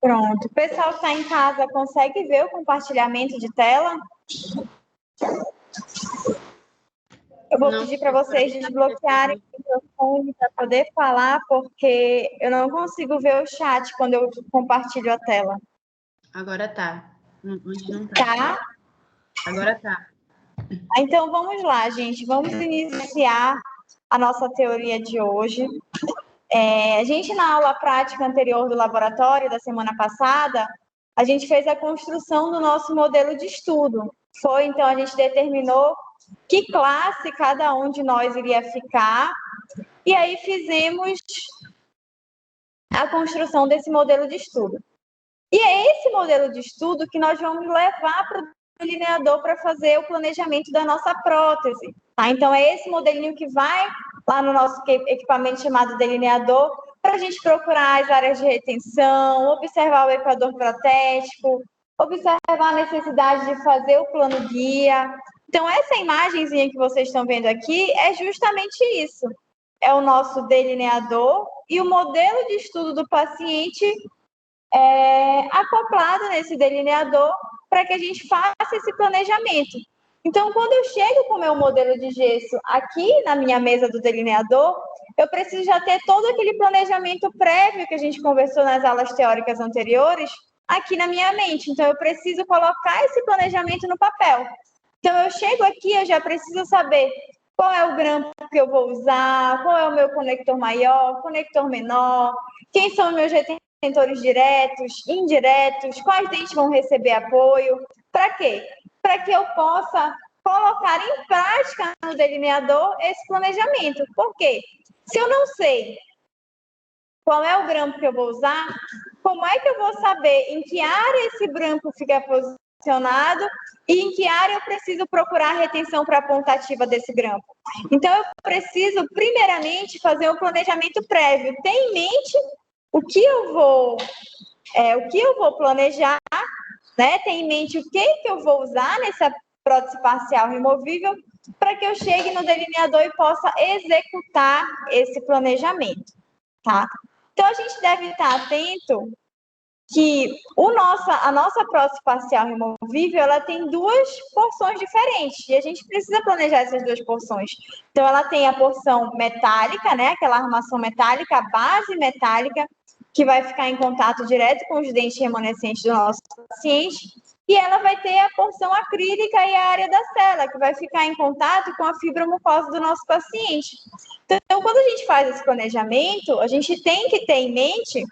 Pronto. O pessoal que está em casa consegue ver o compartilhamento de tela? Eu vou pedir para vocês desbloquearem o microfone para poder falar, porque eu não consigo ver o chat quando eu compartilho a tela. Agora tá. Onde não tá? Tá? Agora tá. Então vamos lá, gente. Vamos iniciar a nossa teoria de hoje. A gente, na aula prática anterior do laboratório, da semana passada, a gente fez a construção do nosso modelo de estudo. Então, a gente determinou que classe cada um de nós iria ficar, e aí fizemos a construção desse modelo de estudo. E é esse modelo de estudo que nós vamos levar para o delineador para fazer o planejamento da nossa prótese. Tá? Então, é esse modelinho que vai lá no nosso equipamento chamado delineador, para a gente procurar as áreas de retenção, observar o equador protético, observar a necessidade de fazer o plano guia. Então, essa imagenzinha que vocês estão vendo aqui é justamente isso. É o nosso delineador e o modelo de estudo do paciente acoplado nesse delineador para que a gente faça esse planejamento. Então, quando eu chego com o meu modelo de gesso aqui na minha mesa do delineador, eu preciso já ter todo aquele planejamento prévio que a gente conversou nas aulas teóricas anteriores aqui na minha mente. Então, eu preciso colocar esse planejamento no papel. Então, eu chego aqui, eu já preciso saber qual é o grampo que eu vou usar, qual é o meu conector maior, conector menor, quem são os meus retentores diretos, indiretos, quais dentes vão receber apoio. Para quê? Para que eu possa colocar em prática no delineador esse planejamento. Por quê? Se eu não sei qual é o grampo que eu vou usar, como é que eu vou saber em que área esse grampo fica posicionado e em que área eu preciso procurar a retenção para a pontativa desse grampo? Então, eu preciso, primeiramente, fazer um planejamento prévio. Ter em mente o que eu vou planejar, né? Ter em mente o que eu vou usar nessa prótese parcial removível para que eu chegue no delineador e possa executar esse planejamento, tá? Então, a gente deve estar atento que a nossa prótese parcial removível, ela tem duas porções diferentes, e a gente precisa planejar essas duas porções. Então, ela tem a porção metálica, né? Aquela armação metálica, a base metálica, que vai ficar em contato direto com os dentes remanescentes do nosso paciente, e ela vai ter a porção acrílica e a área da cela, que vai ficar em contato com a fibromucosa do nosso paciente. Então, quando a gente faz esse planejamento, a gente tem que ter em mente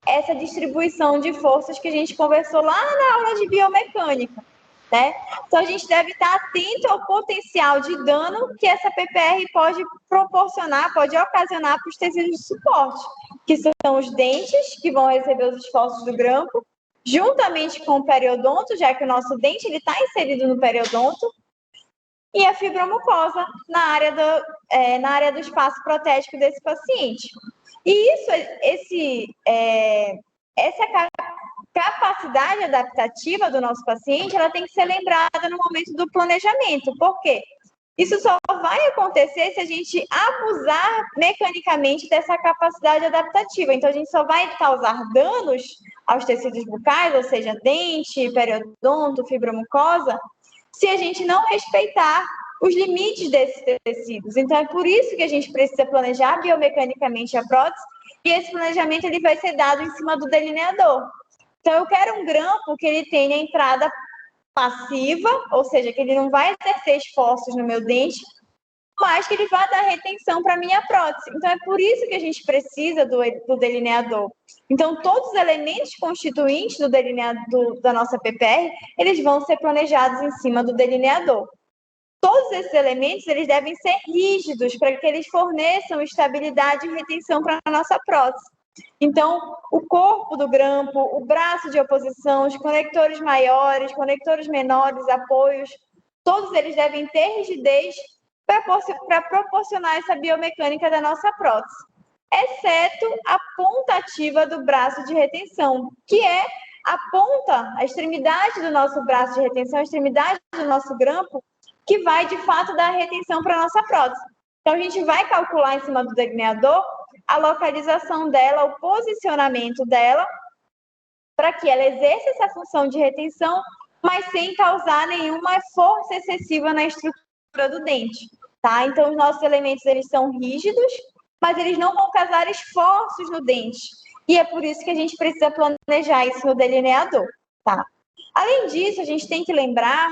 essa distribuição de forças que a gente conversou lá na aula de biomecânica, né? Então, a gente deve estar atento ao potencial de dano que essa PPR pode proporcionar, pode ocasionar para os tecidos de suporte, que são os dentes que vão receber os esforços do grampo, juntamente com o periodonto, já que o nosso dente está inserido no periodonto, e a fibromucosa na área do espaço protético desse paciente. E essa capacidade adaptativa do nosso paciente, ela tem que ser lembrada no momento do planejamento. Por quê? Isso só vai acontecer se a gente abusar mecanicamente dessa capacidade adaptativa. Então, a gente só vai causar danos aos tecidos bucais, ou seja, dente, periodonto, fibromucosa, se a gente não respeitar os limites desses tecidos. Então, é por isso que a gente precisa planejar biomecanicamente a prótese, e esse planejamento ele vai ser dado em cima do delineador. Então, eu quero um grampo que ele tenha entrada passiva, ou seja, que ele não vai exercer esforços no meu dente, mas que ele vai dar retenção para a minha prótese. Então, é por isso que a gente precisa do delineador. Então, todos os elementos constituintes do delineador da nossa PPR, eles vão ser planejados em cima do delineador. Todos esses elementos, eles devem ser rígidos para que eles forneçam estabilidade e retenção para a nossa prótese. Então, o corpo do grampo, o braço de oposição, os conectores maiores, conectores menores, apoios, todos eles devem ter rigidez para proporcionar essa biomecânica da nossa prótese, exceto a pontativa do braço de retenção, que é a ponta, a extremidade do nosso braço de retenção, a extremidade do nosso grampo, que vai, de fato, dar retenção para a nossa prótese. Então, a gente vai calcular em cima do delineador a localização dela, o posicionamento dela, para que ela exerça essa função de retenção, mas sem causar nenhuma força excessiva na estrutura do dente, tá? Então, os nossos elementos, eles são rígidos, mas eles não vão causar esforços no dente. E é por isso que a gente precisa planejar isso no delineador, tá? Além disso, a gente tem que lembrar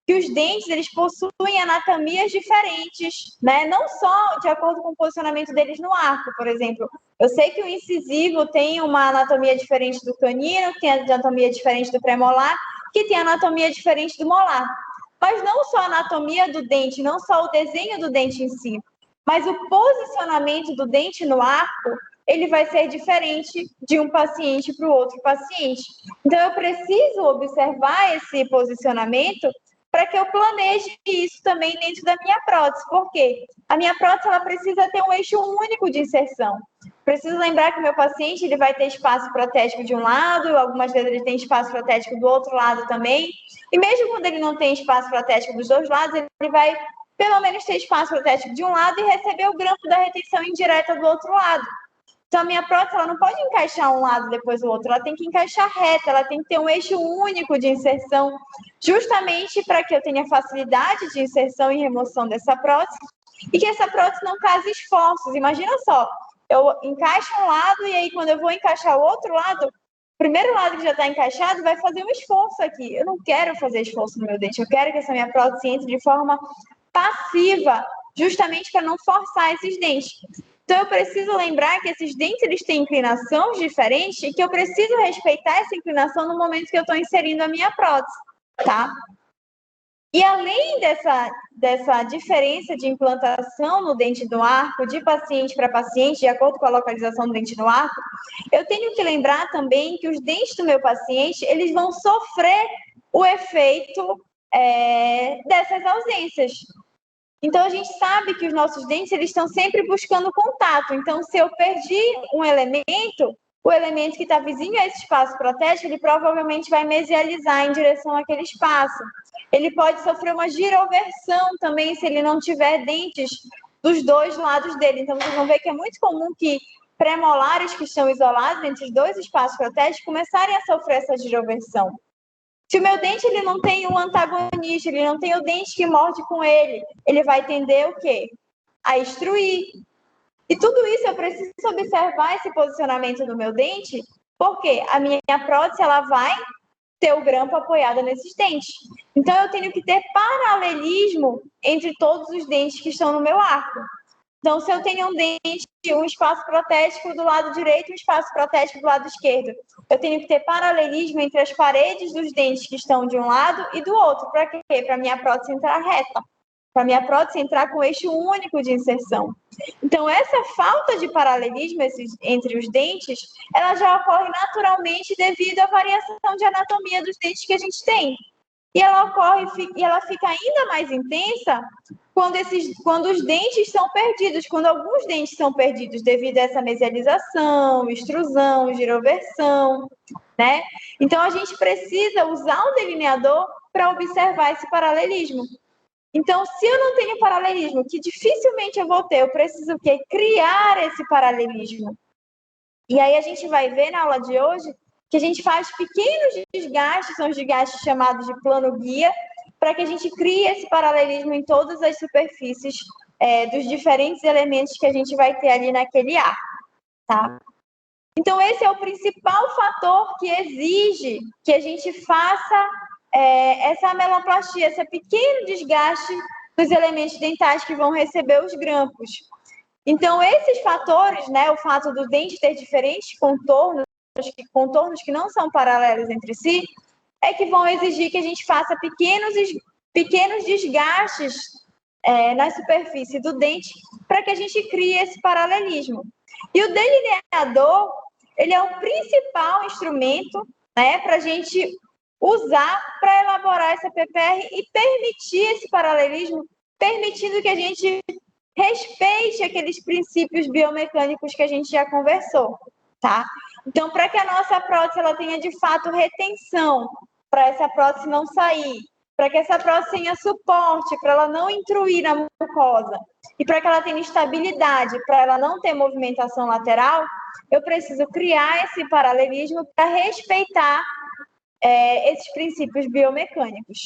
que os dentes, eles possuem anatomias diferentes, né? Não só de acordo com o posicionamento deles no arco, por exemplo. Eu sei que o incisivo tem uma anatomia diferente do canino, que tem anatomia diferente do premolar, que tem anatomia diferente do molar. Mas não só a anatomia do dente, não só o desenho do dente em si, mas o posicionamento do dente no arco, ele vai ser diferente de um paciente para o outro paciente. Então, eu preciso observar esse posicionamento para que eu planeje isso também dentro da minha prótese. Por quê? A minha prótese, ela precisa ter um eixo único de inserção. Preciso lembrar que o meu paciente, ele vai ter espaço protético de um lado, algumas vezes ele tem espaço protético do outro lado também. E mesmo quando ele não tem espaço protético dos dois lados, ele vai pelo menos ter espaço protético de um lado e receber o grampo da retenção indireta do outro lado. Então, a minha prótese, ela não pode encaixar um lado depois do outro, ela tem que encaixar reta, ela tem que ter um eixo único de inserção, justamente para que eu tenha facilidade de inserção e remoção dessa prótese e que essa prótese não cause esforços. Imagina só, eu encaixo um lado e aí quando eu vou encaixar o outro lado, o primeiro lado que já está encaixado vai fazer um esforço aqui. Eu não quero fazer esforço no meu dente, eu quero que essa minha prótese entre de forma passiva, justamente para não forçar esses dentes. Então, eu preciso lembrar que esses dentes, eles têm inclinação diferente e que eu preciso respeitar essa inclinação no momento que eu estou inserindo a minha prótese, tá? E além dessa diferença de implantação no dente do arco, de paciente para paciente, de acordo com a localização do dente no arco, eu tenho que lembrar também que os dentes do meu paciente, eles vão sofrer o efeito dessas ausências. Então, a gente sabe que os nossos dentes, eles estão sempre buscando contato. Então, se eu perdi um elemento, o elemento que está vizinho a esse espaço protético, ele provavelmente vai mesializar em direção àquele espaço. Ele pode sofrer uma giroversão também, se ele não tiver dentes dos dois lados dele. Então, vocês vão ver que é muito comum que premolares que estão isolados entre os dois espaços protéticos começarem a sofrer essa giroversão. Se o meu dente, ele não tem um antagonista, ele não tem o dente que morde com ele vai tender o quê? A extruir. E tudo isso eu preciso observar esse posicionamento do meu dente, porque a minha prótese, ela vai ter o grampo apoiado nesses dentes. Então, eu tenho que ter paralelismo entre todos os dentes que estão no meu arco. Então, se eu tenho um dente, um espaço protético do lado direito e um espaço protético do lado esquerdo, eu tenho que ter paralelismo entre as paredes dos dentes que estão de um lado e do outro. Para quê? Para a minha prótese entrar reta. Para a minha prótese entrar com eixo único de inserção. Então, essa falta de paralelismo entre os dentes, ela já ocorre naturalmente devido à variação de anatomia dos dentes que a gente tem. E ela ocorre e ela fica ainda mais intensa quando os dentes são perdidos, quando alguns dentes são perdidos devido a essa mesialização, extrusão, giroversão, né? Então, a gente precisa usar um delineador para observar esse paralelismo. Então, se eu não tenho paralelismo, que dificilmente eu vou ter, eu preciso o quê? Criar esse paralelismo. E aí a gente vai ver na aula de hoje que a gente faz pequenos desgastes, são os desgastes chamados de plano guia, para que a gente crie esse paralelismo em todas as superfícies dos diferentes elementos que a gente vai ter ali naquele arco, tá? Então, esse é o principal fator que exige que a gente faça essa ameloplastia, esse pequeno desgaste dos elementos dentais que vão receber os grampos. Então, esses fatores, né, o fato do dente ter diferentes contornos que não são paralelos entre si, é que vão exigir que a gente faça pequenos desgastes na superfície do dente para que a gente crie esse paralelismo. E o delineador, ele é o principal instrumento, né, para a gente usar para elaborar essa PPR e permitir esse paralelismo, permitindo que a gente respeite aqueles princípios biomecânicos que a gente já conversou, tá? Então, para que a nossa prótese ela tenha de fato retenção, para essa prótese não sair, para que essa prótese tenha suporte, para ela não intruir na mucosa, e para que ela tenha estabilidade, para ela não ter movimentação lateral, eu preciso criar esse paralelismo para respeitar esses princípios biomecânicos.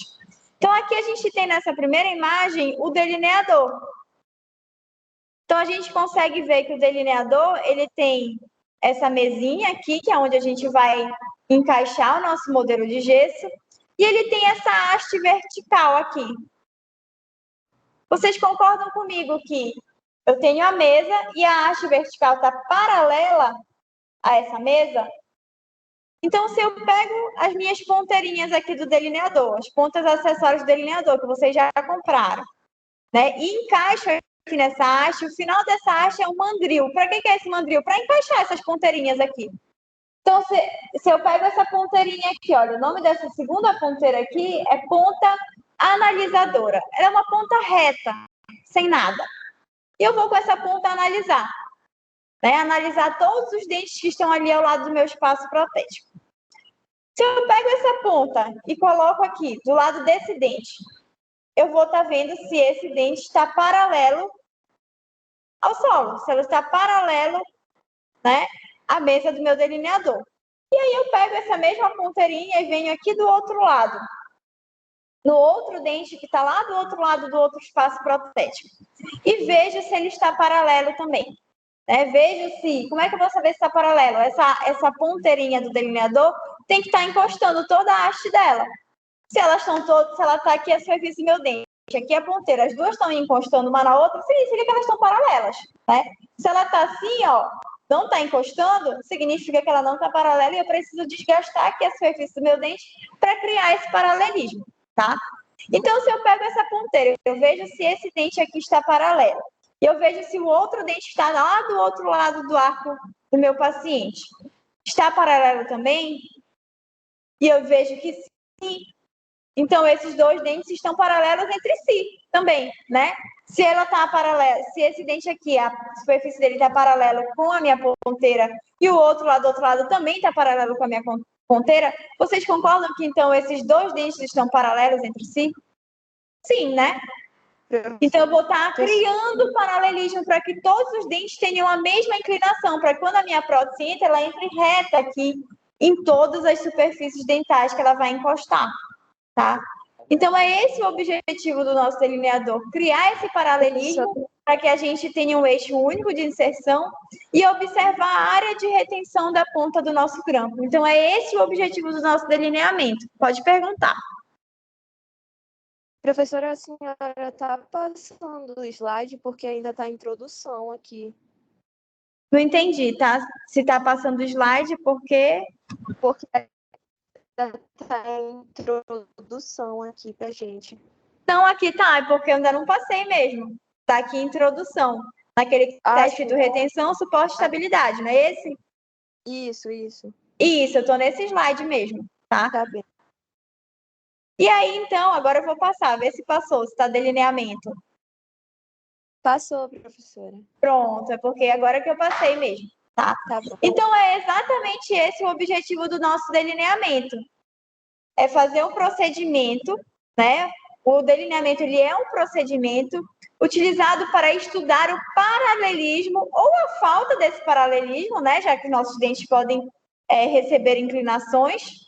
Então, aqui a gente tem nessa primeira imagem o delineador. Então, a gente consegue ver que o delineador, ele tem essa mesinha aqui, que é onde a gente vai encaixar o nosso modelo de gesso, e ele tem essa haste vertical aqui. Vocês concordam comigo que eu tenho a mesa e a haste vertical está paralela a essa mesa? Então, se eu pego as minhas ponteirinhas aqui do delineador, as pontas acessórias do delineador, que vocês já compraram, né, e encaixo aqui nessa haste, o final dessa haste é um mandril. Para que é esse mandril? Para encaixar essas ponteirinhas aqui. Então, se eu pego essa ponteirinha aqui, olha, o nome dessa segunda ponteira aqui é ponta analisadora. Ela é uma ponta reta, sem nada. E eu vou com essa ponta analisar. Né? Analisar todos os dentes que estão ali ao lado do meu espaço protético. Se eu pego essa ponta e coloco aqui, do lado desse dente, eu vou estar vendo se esse dente está paralelo ao solo, se ela está paralelo, né, à mesa do meu delineador. E aí eu pego essa mesma ponteirinha e venho aqui do outro lado, no outro dente que está lá do outro lado do outro espaço protético, e vejo se ele está paralelo também. Vejo se, como é que eu vou saber se está paralelo? Essa ponteirinha do delineador tem que estar encostando toda a haste dela. Se ela está aqui a superfície do meu dente, aqui a ponteira, as duas estão encostando uma na outra, significa que elas estão paralelas, né? Se ela está assim, ó, não está encostando, significa que ela não está paralela e eu preciso desgastar aqui a superfície do meu dente para criar esse paralelismo, tá? Então, se eu pego essa ponteira, eu vejo se esse dente aqui está paralelo. E eu vejo se o outro dente está lá do outro lado do arco do meu paciente. Está paralelo também? E eu vejo que sim. Então, esses dois dentes estão paralelos entre si também, né? Se ela está paralela, se esse dente aqui, a superfície dele está paralela com a minha ponteira e o outro lado do outro lado também está paralelo com a minha ponteira, vocês concordam que então esses dois dentes estão paralelos entre si? Sim, né? Então, eu vou estar criando paralelismo para que todos os dentes tenham a mesma inclinação, para que quando a minha prótese entra, ela entre reta aqui em todas as superfícies dentais que ela vai encostar, tá? Então, é esse o objetivo do nosso delineador, criar esse paralelismo para que a gente tenha um eixo único de inserção e observar a área de retenção da ponta do nosso grampo. Então, é esse o objetivo do nosso delineamento. Pode perguntar. Professora, a senhora está passando o slide porque ainda está a introdução aqui. Não entendi, tá? Se está passando o slide, porque ainda está em introdução aqui para gente. Não, aqui tá, é porque eu ainda não passei mesmo. Tá aqui introdução. Naquele teste do retenção, suporte e estabilidade, não é esse? Isso. Isso, eu tô nesse slide mesmo, tá? Tá bem. E aí, então, agora eu vou passar, ver se passou, se tá delineamento. Passou, professora. Pronto, é porque agora que eu passei mesmo, tá? Tá bom. Então, é exatamente esse o objetivo do nosso delineamento. É fazer um procedimento, né? O delineamento, ele é um procedimento utilizado para estudar o paralelismo ou a falta desse paralelismo, né? Já que nossos dentes podem receber inclinações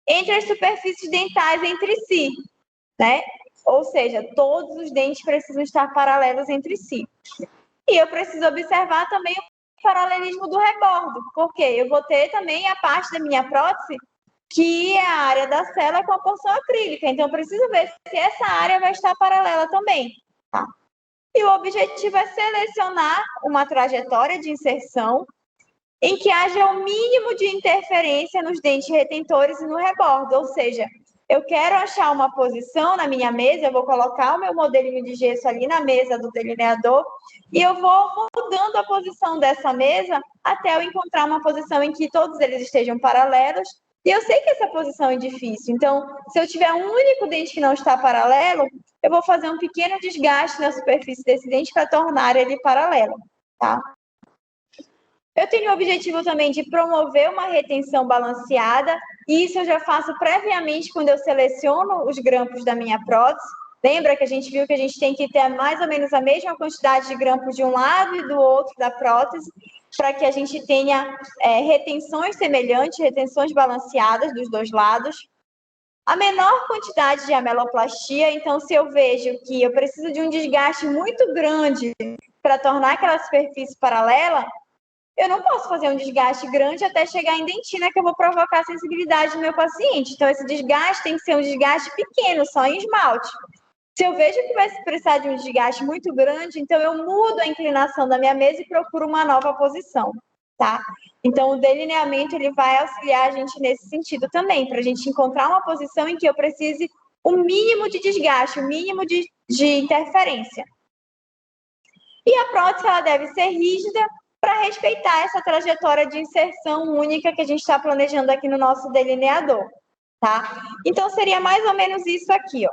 entre as superfícies dentais entre si, né? Ou seja, todos os dentes precisam estar paralelos entre si. E eu preciso observar também o paralelismo do rebordo, porque eu vou ter também a parte da minha prótese que é a área da cela com a porção acrílica. Então, eu preciso ver se essa área vai estar paralela também, tá? E o objetivo é selecionar uma trajetória de inserção em que haja o mínimo de interferência nos dentes retentores e no rebordo, ou seja, eu quero achar uma posição na minha mesa, eu vou colocar o meu modelinho de gesso ali na mesa do delineador e eu vou mudando a posição dessa mesa até eu encontrar uma posição em que todos eles estejam paralelos. E eu sei que essa posição é difícil, então, se eu tiver um único dente que não está paralelo, eu vou fazer um pequeno desgaste na superfície desse dente para tornar ele paralelo, tá? Eu tenho o objetivo também de promover uma retenção balanceada, e isso eu já faço previamente quando eu seleciono os grampos da minha prótese. Lembra que a gente viu que a gente tem que ter mais ou menos a mesma quantidade de grampos de um lado e do outro da prótese, para que a gente tenha retenções semelhantes, retenções balanceadas dos dois lados. A menor quantidade de ameloplastia, então, se eu vejo que eu preciso de um desgaste muito grande para tornar aquela superfície paralela, eu não posso fazer um desgaste grande até chegar em dentina, que eu vou provocar a sensibilidade no meu paciente. Então, esse desgaste tem que ser um desgaste pequeno, só em esmalte. Se eu vejo que vai precisar de um desgaste muito grande, então eu mudo a inclinação da minha mesa e procuro uma nova posição, tá? Então, o delineamento ele vai auxiliar a gente nesse sentido também, para a gente encontrar uma posição em que eu precise o mínimo de desgaste, o mínimo de interferência. E a prótese ela deve ser rígida para respeitar essa trajetória de inserção única que a gente está planejando aqui no nosso delineador, tá? Então, seria mais ou menos isso aqui, ó.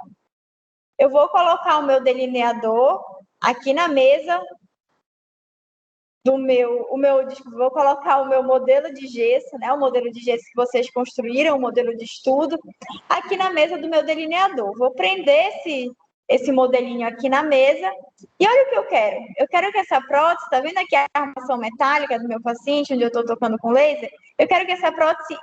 Eu vou colocar o meu delineador aqui na mesa vou colocar o meu modelo de gesso, né? O modelo de gesso que vocês construíram, o modelo de estudo, aqui na mesa do meu delineador. Vou prender esse modelinho aqui na mesa. E olha o que eu quero. Eu quero que essa prótese, tá vendo aqui a armação metálica do meu paciente, onde eu estou tocando com laser? Eu quero que essa prótese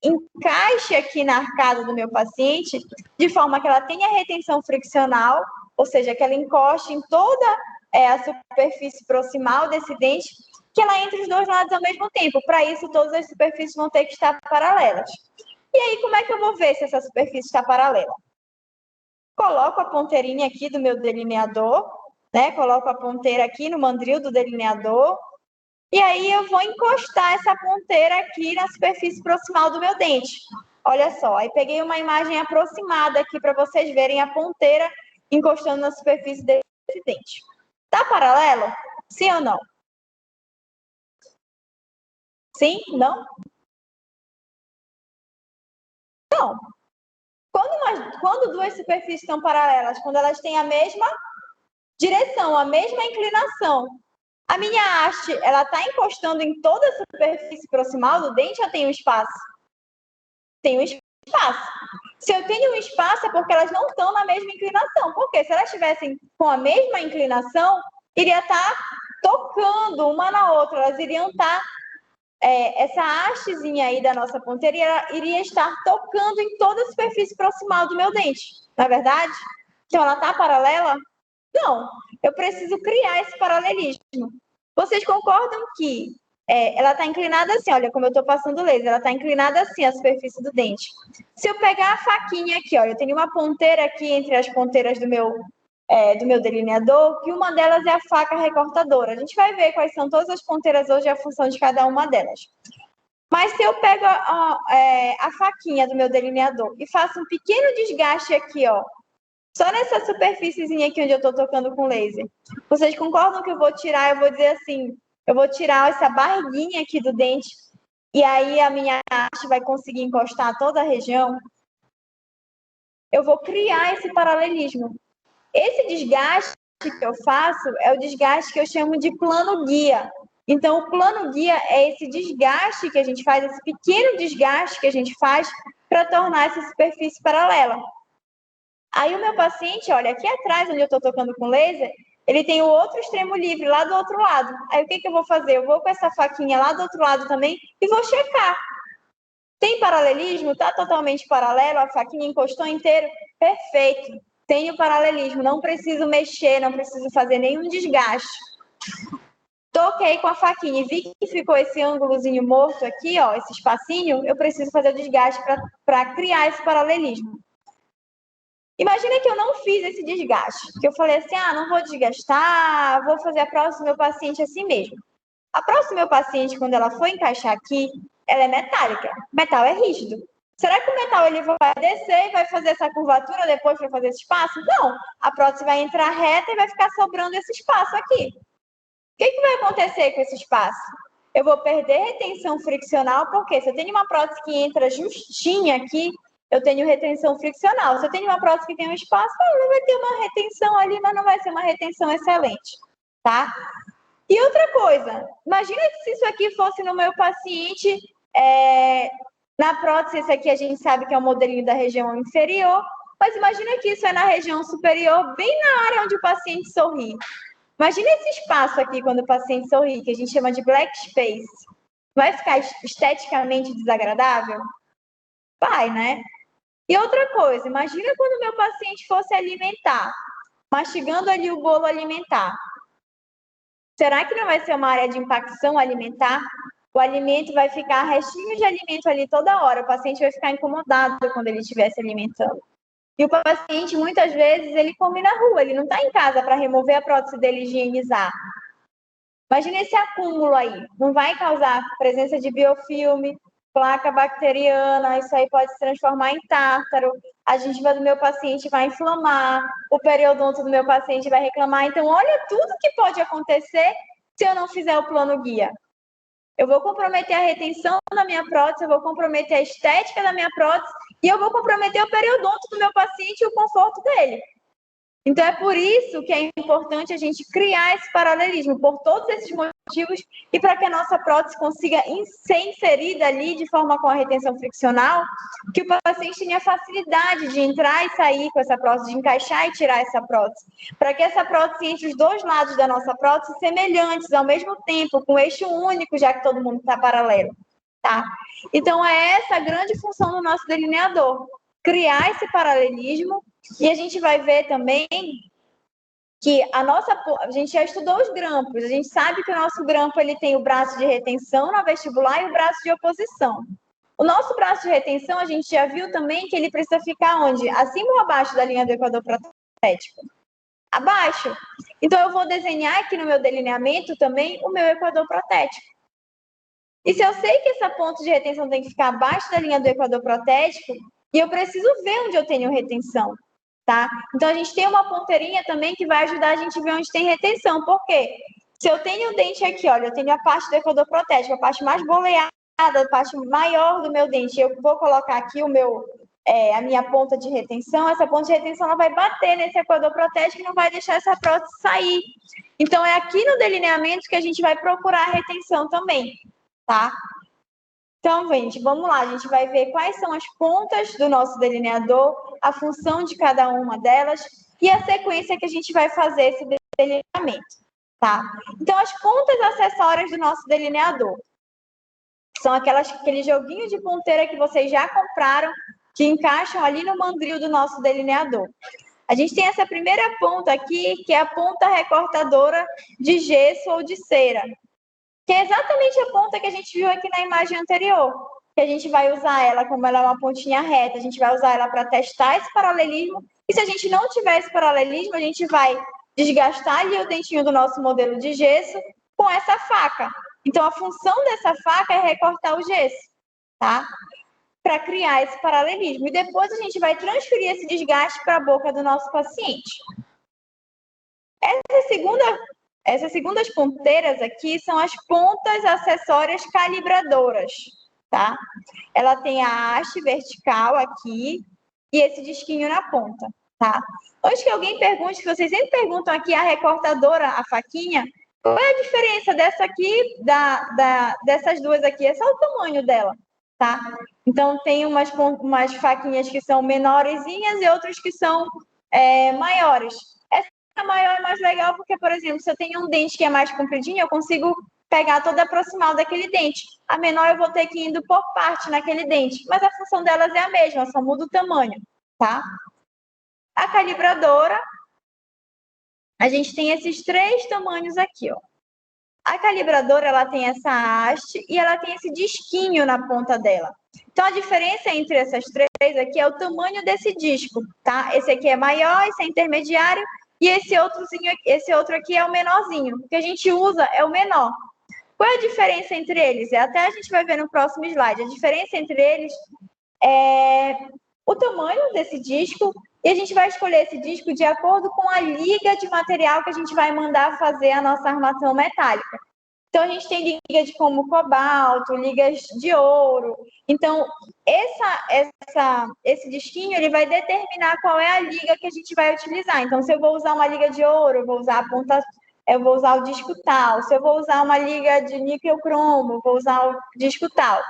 encaixe aqui na arcada do meu paciente, de forma que ela tenha retenção friccional, ou seja, que ela encoste em toda a superfície proximal desse dente, que ela entre os dois lados ao mesmo tempo. Para isso, todas as superfícies vão ter que estar paralelas. E aí, como é que eu vou ver se essa superfície está paralela? Coloco a ponteirinha aqui do meu delineador, né? Coloco a ponteira aqui no mandril do delineador, e aí eu vou encostar essa ponteira aqui na superfície proximal do meu dente. Olha só, aí peguei uma imagem aproximada aqui para vocês verem a ponteira encostando na superfície desse dente. Tá paralelo? Sim ou não? Sim? Não? Não. Quando duas superfícies estão paralelas, quando elas têm a mesma direção, a mesma inclinação, a minha haste, ela está encostando em toda a superfície proximal do dente ou tem um espaço? Tem um espaço. Se eu tenho um espaço é porque elas não estão na mesma inclinação. Porque se elas estivessem com a mesma inclinação, iria estar tocando uma na outra, elas iriam estar essa hastezinha aí da nossa ponteira iria estar tocando em toda a superfície proximal do meu dente, não é verdade? Então, ela está paralela? Não. Eu preciso criar esse paralelismo. Vocês concordam que ela está inclinada assim, olha como eu estou passando o laser, ela está inclinada assim, a superfície do dente. Se eu pegar a faquinha aqui, olha, eu tenho uma ponteira aqui entre as ponteiras do meu delineador, que uma delas é a faca recortadora. A gente vai ver quais são todas as ponteiras hoje e a função de cada uma delas. Mas se eu pego a faquinha do meu delineador e faço um pequeno desgaste aqui, ó, só nessa superfíciezinha aqui onde eu estou tocando com laser, vocês concordam que eu vou tirar, eu vou dizer assim, eu vou tirar essa barriguinha aqui do dente e aí a minha haste vai conseguir encostar toda a região? Eu vou criar esse paralelismo. Esse desgaste que eu faço é o desgaste que eu chamo de plano guia. Então, o plano guia é esse desgaste que a gente faz, esse pequeno desgaste que a gente faz para tornar essa superfície paralela. Aí o meu paciente, olha, aqui atrás, onde eu estou tocando com laser, ele tem o outro extremo livre, lá do outro lado. Aí o que eu vou fazer? Eu vou com essa faquinha lá do outro lado também e vou checar. Tem paralelismo? Está totalmente paralelo? A faquinha encostou inteiro? Perfeito. Tenho paralelismo, não preciso mexer, não preciso fazer nenhum desgaste. Toquei com a faquinha e vi que ficou esse ângulozinho morto aqui, ó, esse espacinho, eu preciso fazer o desgaste para criar esse paralelismo. Imagina que eu não fiz esse desgaste, que eu falei assim, não vou desgastar, vou fazer a próxima do meu paciente assim mesmo. A próxima do meu paciente, quando ela for encaixar aqui, ela é metálica, metal é rígido. Será que o metal ele vai descer e vai fazer essa curvatura depois para fazer esse espaço? Não. A prótese vai entrar reta e vai ficar sobrando esse espaço aqui. O que vai acontecer com esse espaço? Eu vou perder retenção friccional, porque se eu tenho uma prótese que entra justinha aqui, eu tenho retenção friccional. Se eu tenho uma prótese que tem um espaço, ela vai ter uma retenção ali, mas não vai ser uma retenção excelente, tá? E outra coisa, imagina se isso aqui fosse no meu paciente, na prótese, esse aqui a gente sabe que é o modelinho da região inferior, mas imagina que isso é na região superior, bem na área onde o paciente sorri. Imagina esse espaço aqui quando o paciente sorri, que a gente chama de black space. Vai ficar esteticamente desagradável? Vai, né? E outra coisa, imagina quando o meu paciente fosse alimentar, mastigando ali o bolo alimentar. Será que não vai ser uma área de impacção alimentar? O alimento vai ficar restinho de alimento ali toda hora, o paciente vai ficar incomodado quando ele estiver se alimentando. E o paciente, muitas vezes, ele come na rua, ele não está em casa para remover a prótese dele e higienizar. Imagina esse acúmulo aí, não vai causar presença de biofilme, placa bacteriana, isso aí pode se transformar em tártaro, a gengiva do meu paciente vai inflamar, o periodonto do meu paciente vai reclamar. Então, olha tudo que pode acontecer se eu não fizer o plano guia. Eu vou comprometer a retenção da minha prótese, eu vou comprometer a estética da minha prótese e eu vou comprometer o periodonto do meu paciente e o conforto dele. Então, é por isso que é importante a gente criar esse paralelismo, por todos esses motivos, e para que a nossa prótese consiga ser inserida ali de forma com a retenção friccional, que o paciente tenha facilidade de entrar e sair com essa prótese, de encaixar e tirar essa prótese, para que essa prótese entre os dois lados da nossa prótese semelhantes ao mesmo tempo, com eixo único, já que todo mundo está paralelo, tá? Então, é essa a grande função do nosso delineador, criar esse paralelismo. E a gente vai ver também que a gente já estudou os grampos, a gente sabe que o nosso grampo ele tem o braço de retenção na vestibular e o braço de oposição. O nosso braço de retenção, a gente já viu também que ele precisa ficar onde? Acima ou abaixo da linha do equador protético? Abaixo. Então, eu vou desenhar aqui no meu delineamento também o meu equador protético. E se eu sei que essa ponta de retenção tem que ficar abaixo da linha do equador protético, e eu preciso ver onde eu tenho retenção. Tá? Então, a gente tem uma ponteirinha também que vai ajudar a gente a ver onde tem retenção. Por quê? Se eu tenho o dente aqui, olha, eu tenho a parte do equador protético, a parte mais boleada, a parte maior do meu dente, eu vou colocar aqui a minha ponta de retenção, essa ponta de retenção ela vai bater nesse equador protético e não vai deixar essa prótese sair. Então, é aqui no delineamento que a gente vai procurar a retenção também, tá? Então, gente, vamos lá, a gente vai ver quais são as pontas do nosso delineador, a função de cada uma delas e a sequência que a gente vai fazer esse delineamento, tá? Então, as pontas acessórias do nosso delineador são aquele joguinho de ponteira que vocês já compraram, que encaixam ali no mandril do nosso delineador. A gente tem essa primeira ponta aqui, que é a ponta recortadora de gesso ou de cera, que é exatamente a ponta que a gente viu aqui na imagem anterior, que a gente vai usar ela, como ela é uma pontinha reta, a gente vai usar ela para testar esse paralelismo, e se a gente não tiver esse paralelismo, a gente vai desgastar ali o dentinho do nosso modelo de gesso com essa faca. Então, a função dessa faca é recortar o gesso, tá? Para criar esse paralelismo. E depois a gente vai transferir esse desgaste para a boca do nosso paciente. Essas segundas ponteiras aqui são as pontas acessórias calibradoras, tá? Ela tem a haste vertical aqui e esse disquinho na ponta, tá? Antes que alguém pergunte, que vocês sempre perguntam aqui a recortadora, a faquinha, qual é a diferença dessa aqui, dessas duas aqui? É só o tamanho dela, tá? Então, tem umas faquinhas que são menorzinhas e outras que são maiores. A maior é mais legal porque, por exemplo, se eu tenho um dente que é mais compridinho, eu consigo pegar toda a proximal daquele dente. A menor eu vou ter que ir indo por parte naquele dente, mas a função delas é a mesma, só muda o tamanho, tá? A calibradora, a gente tem esses três tamanhos aqui, ó. A calibradora, ela tem essa haste e ela tem esse disquinho na ponta dela. Então, a diferença entre essas três aqui é o tamanho desse disco, tá? Esse aqui é maior, esse é intermediário, e esse outro aqui é o menorzinho. O que a gente usa é o menor. Qual é a diferença entre eles? Até a gente vai ver no próximo slide. A diferença entre eles é o tamanho desse disco, e a gente vai escolher esse disco de acordo com a liga de material que a gente vai mandar fazer a nossa armação metálica. Então, a gente tem ligas como cobalto, ligas de ouro. Então, esse disquinho ele vai determinar qual é a liga que a gente vai utilizar. Então, se eu vou usar uma liga de ouro, eu vou usar a ponta eu vou usar o disco tal. Se eu vou usar uma liga de níquel cromo, vou usar o disco tal.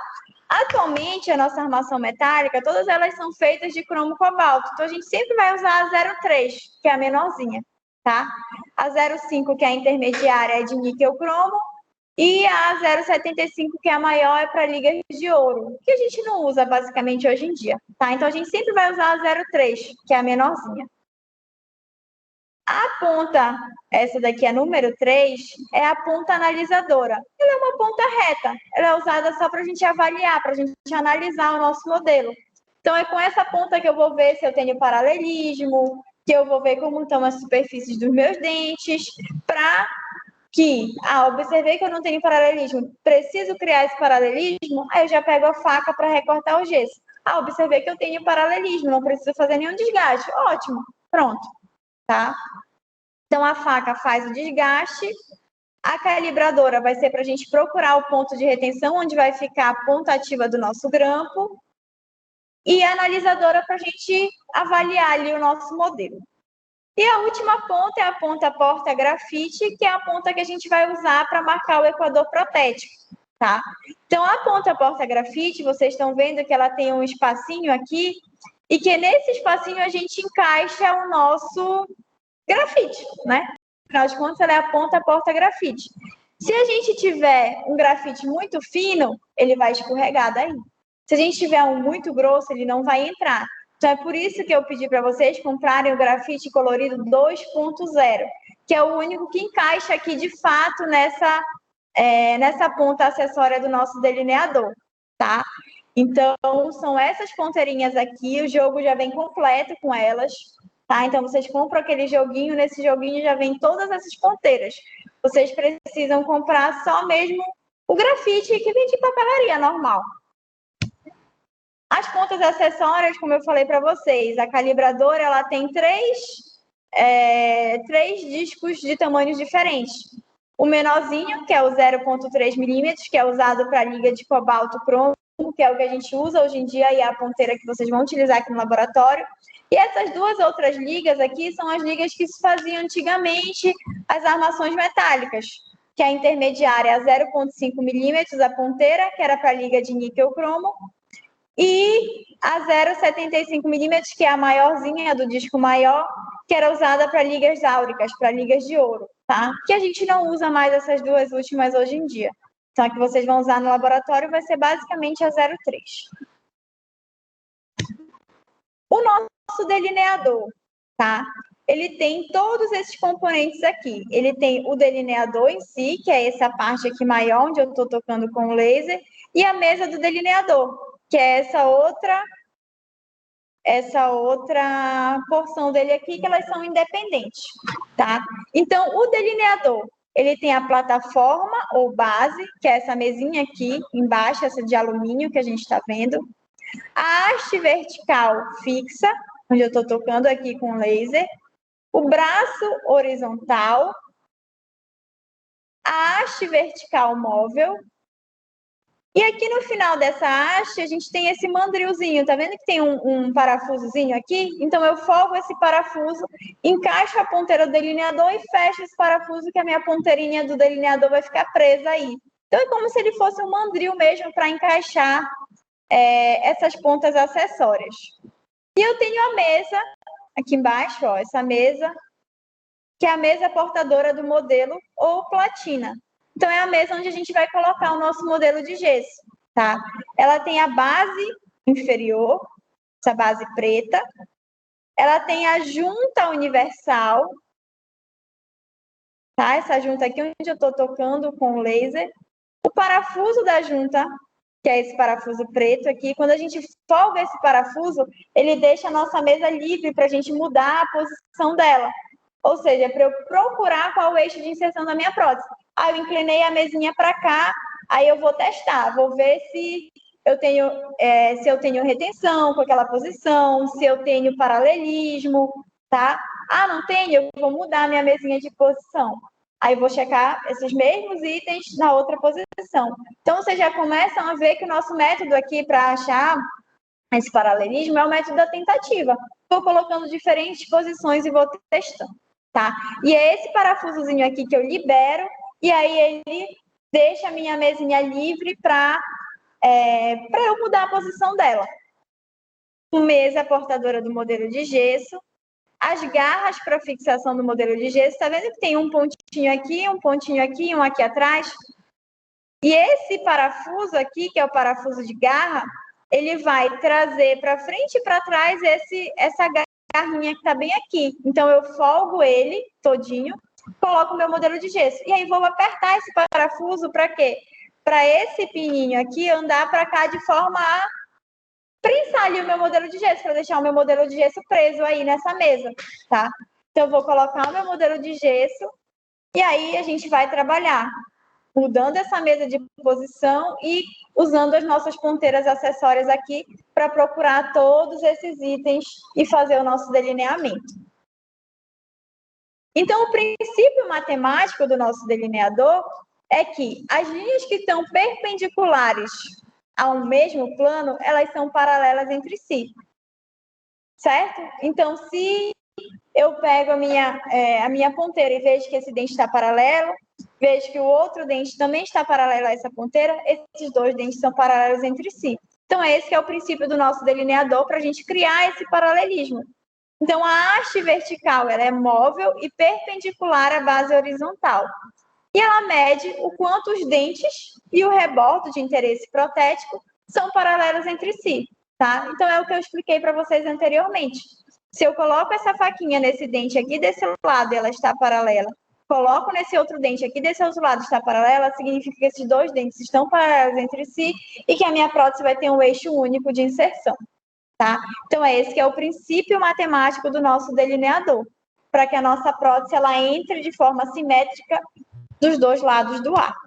Atualmente, a nossa armação metálica, todas elas são feitas de cromo cobalto. Então, a gente sempre vai usar a 0,3, que é a menorzinha, tá? A 0,5, que é a intermediária, é de níquel cromo. E a 0,75, que é a maior, é para ligas de ouro, que a gente não usa basicamente hoje em dia, tá? Então, a gente sempre vai usar a 0,3, que é a menorzinha. A ponta, essa daqui é número 3, é a ponta analisadora. Ela é uma ponta reta, ela é usada só para a gente avaliar, para a gente analisar o nosso modelo. Então, é com essa ponta que eu vou ver se eu tenho paralelismo, que eu vou ver como estão as superfícies dos meus dentes, para que, observei que eu não tenho paralelismo, preciso criar esse paralelismo, aí eu já pego a faca para recortar o gesso. Observei que eu tenho paralelismo, não preciso fazer nenhum desgaste. Ótimo, pronto, tá? Então, a faca faz o desgaste, a calibradora vai ser para a gente procurar o ponto de retenção, onde vai ficar a ponta ativa do nosso grampo, e a analisadora para a gente avaliar ali o nosso modelo. E a última ponta é a ponta porta-grafite, que é a ponta que a gente vai usar para marcar o equador protético, tá? Então, a ponta porta-grafite, vocês estão vendo que ela tem um espacinho aqui, e que nesse espacinho a gente encaixa o nosso grafite, né? Afinal de contas, ela é a ponta porta-grafite. Se a gente tiver um grafite muito fino, ele vai escorregar daí. Se a gente tiver um muito grosso, ele não vai entrar. Então, é por isso que eu pedi para vocês comprarem o grafite colorido 2.0, que é o único que encaixa aqui, de fato, nessa ponta acessória do nosso delineador, tá? Então, são essas ponteirinhas aqui, o jogo já vem completo com elas, tá? Então, vocês compram aquele joguinho, nesse joguinho já vem todas essas ponteiras. Vocês precisam comprar só mesmo o grafite, que vem de papelaria normal. As pontas acessórias, como eu falei para vocês, a calibradora ela tem três discos de tamanhos diferentes. O menorzinho, que é o 0,3 milímetros, que é usado para liga de cobalto cromo, que é o que a gente usa hoje em dia e é a ponteira que vocês vão utilizar aqui no laboratório. E essas duas outras ligas aqui são as ligas que se faziam antigamente as armações metálicas, que a intermediária é a 0,5 milímetros, a ponteira, que era para liga de níquel cromo, e a 0,75 milímetros, que é a maiorzinha, a do disco maior, que era usada para ligas áuricas, para ligas de ouro, tá? Que a gente não usa mais essas duas últimas hoje em dia. Então, a que vocês vão usar no laboratório vai ser basicamente a 0,3. O nosso delineador, tá? Ele tem todos esses componentes aqui. Ele tem o delineador em si, que é essa parte aqui maior, onde eu estou tocando com o laser, e a mesa do delineador, que é essa outra porção dele aqui, que elas são independentes, tá? Então, o delineador, ele tem a plataforma ou base, que é essa mesinha aqui embaixo, essa de alumínio que a gente está vendo. A haste vertical fixa, onde eu estou tocando aqui com laser. O braço horizontal. A haste vertical móvel. E aqui no final dessa haste, a gente tem esse mandrilzinho, tá vendo que tem um parafusozinho aqui? Então, eu folgo esse parafuso, encaixo a ponteira do delineador e fecho esse parafuso, que a minha ponteirinha do delineador vai ficar presa aí. Então, é como se ele fosse um mandril mesmo para encaixar essas pontas acessórias. E eu tenho a mesa, aqui embaixo, ó, essa mesa, que é a mesa portadora do modelo ou platina. Então, é a mesa onde a gente vai colocar o nosso modelo de gesso, tá? Ela tem a base inferior, essa base preta. Ela tem a junta universal, tá? Essa junta aqui onde eu estou tocando com o laser. O parafuso da junta, que é esse parafuso preto aqui. Quando a gente folga esse parafuso, ele deixa a nossa mesa livre para a gente mudar a posição dela. Ou seja, para eu procurar qual o eixo de inserção da minha prótese. Aí eu inclinei a mesinha para cá, aí eu vou testar, vou ver se eu tenho retenção com aquela posição, se eu tenho paralelismo, tá? Ah, não tenho? Eu vou mudar a minha mesinha de posição. Aí eu vou checar esses mesmos itens na outra posição. Então, vocês já começam a ver que o nosso método aqui para achar esse paralelismo é o método da tentativa. Estou colocando diferentes posições e vou testando, tá? E é esse parafusozinho aqui que eu libero, e aí ele deixa a minha mesinha livre para eu mudar a posição dela. O mesa portadora do modelo de gesso, as garras para fixação do modelo de gesso, tá vendo que tem um pontinho aqui, um aqui atrás? E esse parafuso aqui, que é o parafuso de garra, ele vai trazer para frente e para trás essa garrinha que está bem aqui. Então, eu folgo ele todinho, coloco o meu modelo de gesso. E aí, vou apertar esse parafuso para quê? Para esse pininho aqui andar para cá de forma a prensar ali o meu modelo de gesso, para deixar o meu modelo de gesso preso aí nessa mesa, tá? Então, eu vou colocar o meu modelo de gesso e aí a gente vai trabalhar mudando essa mesa de posição e usando as nossas ponteiras acessórias aqui para procurar todos esses itens e fazer o nosso delineamento. Então, o princípio matemático do nosso delineador é que as linhas que estão perpendiculares ao mesmo plano, elas são paralelas entre si, certo? Então, se eu pego a minha ponteira e vejo que esse dente está paralelo, vejo que o outro dente também está paralelo a essa ponteira, esses dois dentes são paralelos entre si. Então, esse que é o princípio do nosso delineador para a gente criar esse paralelismo. Então, a haste vertical ela é móvel e perpendicular à base horizontal. E ela mede o quanto os dentes e o rebordo de interesse protético são paralelos entre si, tá? Então, é o que eu expliquei para vocês anteriormente. Se eu coloco essa faquinha nesse dente aqui desse lado, ela está paralela. Coloco nesse outro dente aqui desse outro lado, está paralela, significa que esses dois dentes estão paralelos entre si e que a minha prótese vai ter um eixo único de inserção, tá? Então, esse que é o princípio matemático do nosso delineador, para que a nossa prótese ela entre de forma simétrica dos dois lados do arco.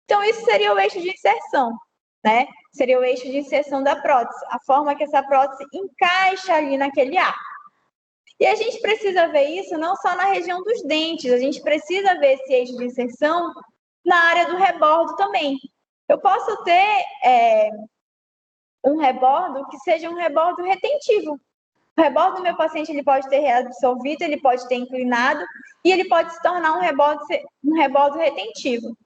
Então, isso seria o eixo de inserção, né? Seria o eixo de inserção da prótese, a forma que essa prótese encaixa ali naquele arco. E a gente precisa ver isso não só na região dos dentes, a gente precisa ver esse eixo de inserção na área do rebordo também. Eu posso ter um rebordo que seja um rebordo retentivo. O rebordo do meu paciente ele pode ter reabsorvido, ele pode ter inclinado e ele pode se tornar um rebordo retentivo.